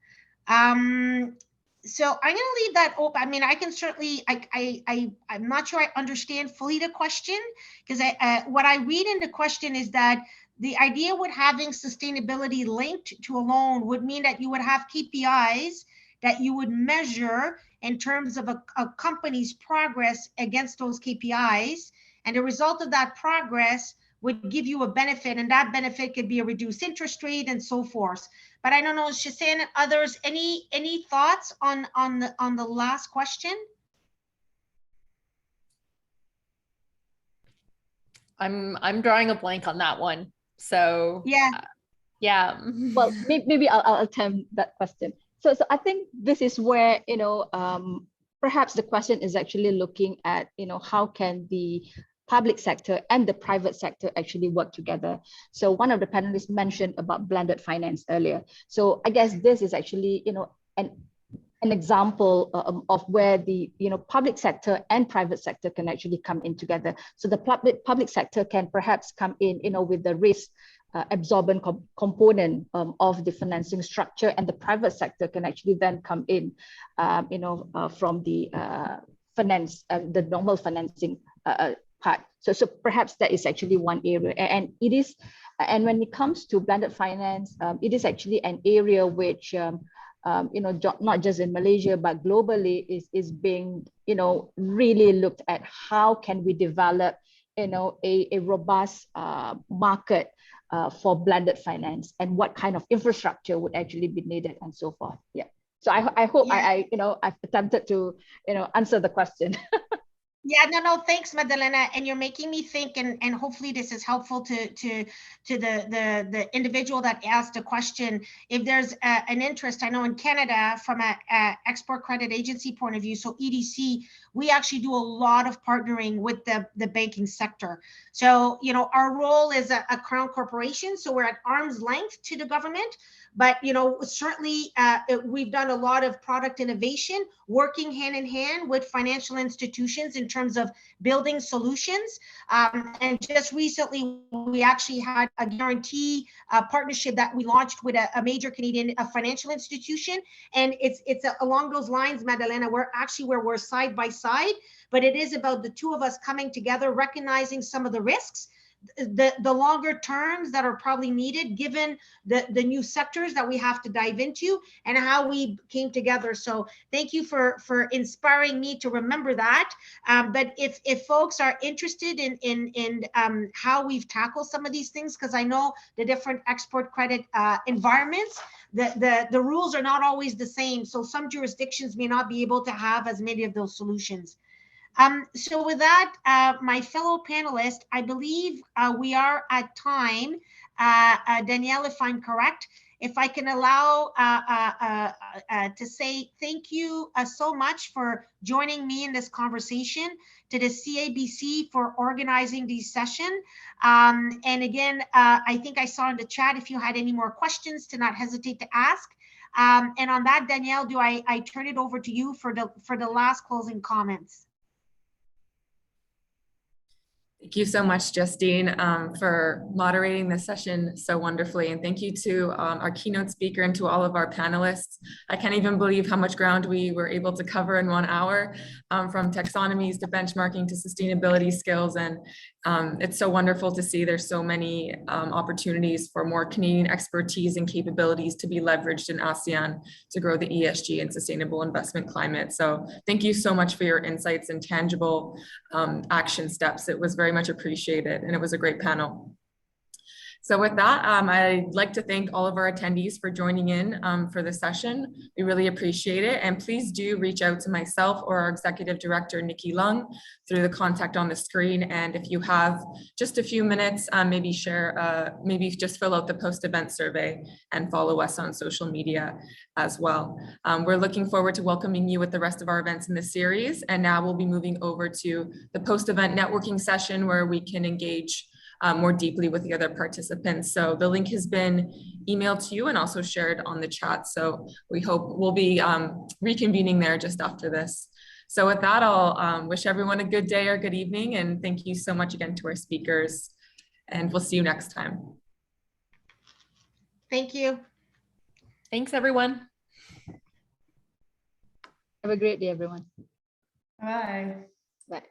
So I'm going to leave that open. I mean, I can certainly, I'm not sure I understand fully the question, because what I read in the question is that the idea with having sustainability linked to a loan would mean that you would have KPIs that you would measure in terms of a company's progress against those KPIs. And the result of that progress would give you a benefit, and that benefit could be a reduced interest rate and so forth. But I don't know, Shashank and others, any thoughts on the last question? I'm drawing a blank on that one. So yeah, yeah. Well, maybe I'll attempt that question. So I think this is where, you know, perhaps the question is actually looking at, you know, how can the public sector and the private sector actually work together. So one of the panelists mentioned about blended finance earlier. So I guess this is actually, you know, an example of where the, you know, public sector and private sector can actually come in together. So the public sector can perhaps come in, you know, with the risk absorbent component of the financing structure, and the private sector can actually then come in, you know, from the finance, the normal financing part. So perhaps that is actually one area, and it is, and when it comes to blended finance, it is actually an area which, you know, not just in Malaysia but globally is being, you know, really looked at. How can we develop, you know, a robust market for blended finance, and what kind of infrastructure would actually be needed, and so forth. Yeah. So I hope I you know, I've attempted to, you know, answer the question. Yeah, no, thanks, Madalena. And you're making me think, and hopefully this is helpful to the individual that asked the question. If there's an interest, I know in Canada, from a export credit agency point of view, so EDC, we actually do a lot of partnering with the banking sector. So, you know, our role is a crown corporation, so we're at arm's length to the government. But, you know, certainly we've done a lot of product innovation, working hand in hand with financial institutions in terms of building solutions. And just recently, we actually had a guarantee partnership that we launched with a major Canadian financial institution. And it's along those lines, Madalena, where we're side by side, but it is about the two of us coming together, recognizing some of the risks, the longer terms that are probably needed given the new sectors that we have to dive into, and how we came together. So thank you for inspiring me to remember that. But if folks are interested in how we've tackled some of these things, because I know the different export credit environments, the rules are not always the same. So some jurisdictions may not be able to have as many of those solutions. So with that, my fellow panelists, I believe we are at time. Danielle, if I'm correct, if I can allow to say thank you so much for joining me in this conversation, to the CABC for organizing this session. And again, I think I saw in the chat, if you had any more questions, to not hesitate to ask. And on that, Danielle, do I turn it over to you for the last closing comments? Thank you so much, Justine, for moderating this session so wonderfully. And thank you to our keynote speaker and to all of our panelists. I can't even believe how much ground we were able to cover in 1 hour, from taxonomies to benchmarking to sustainability skills. And it's so wonderful to see there's so many opportunities for more Canadian expertise and capabilities to be leveraged in ASEAN to grow the ESG and sustainable investment climate. So thank you so much for your insights and tangible action steps. It was very much appreciated, and it was a great panel. So with that, I'd like to thank all of our attendees for joining in for the session. We really appreciate it. And please do reach out to myself or our Executive Director, Nikki Lung, through the contact on the screen. And if you have just a few minutes, maybe just fill out the post-event survey and follow us on social media as well. We're looking forward to welcoming you with the rest of our events in this series. And now we'll be moving over to the post-event networking session where we can engage more deeply with the other participants. So the link has been emailed to you and also shared on the chat. So we hope we'll be reconvening there just after this. So with that, I'll wish everyone a good day or good evening. And thank you so much again to our speakers. And we'll see you next time. Thank you. Thanks, everyone. Have a great day, everyone. Bye. Bye.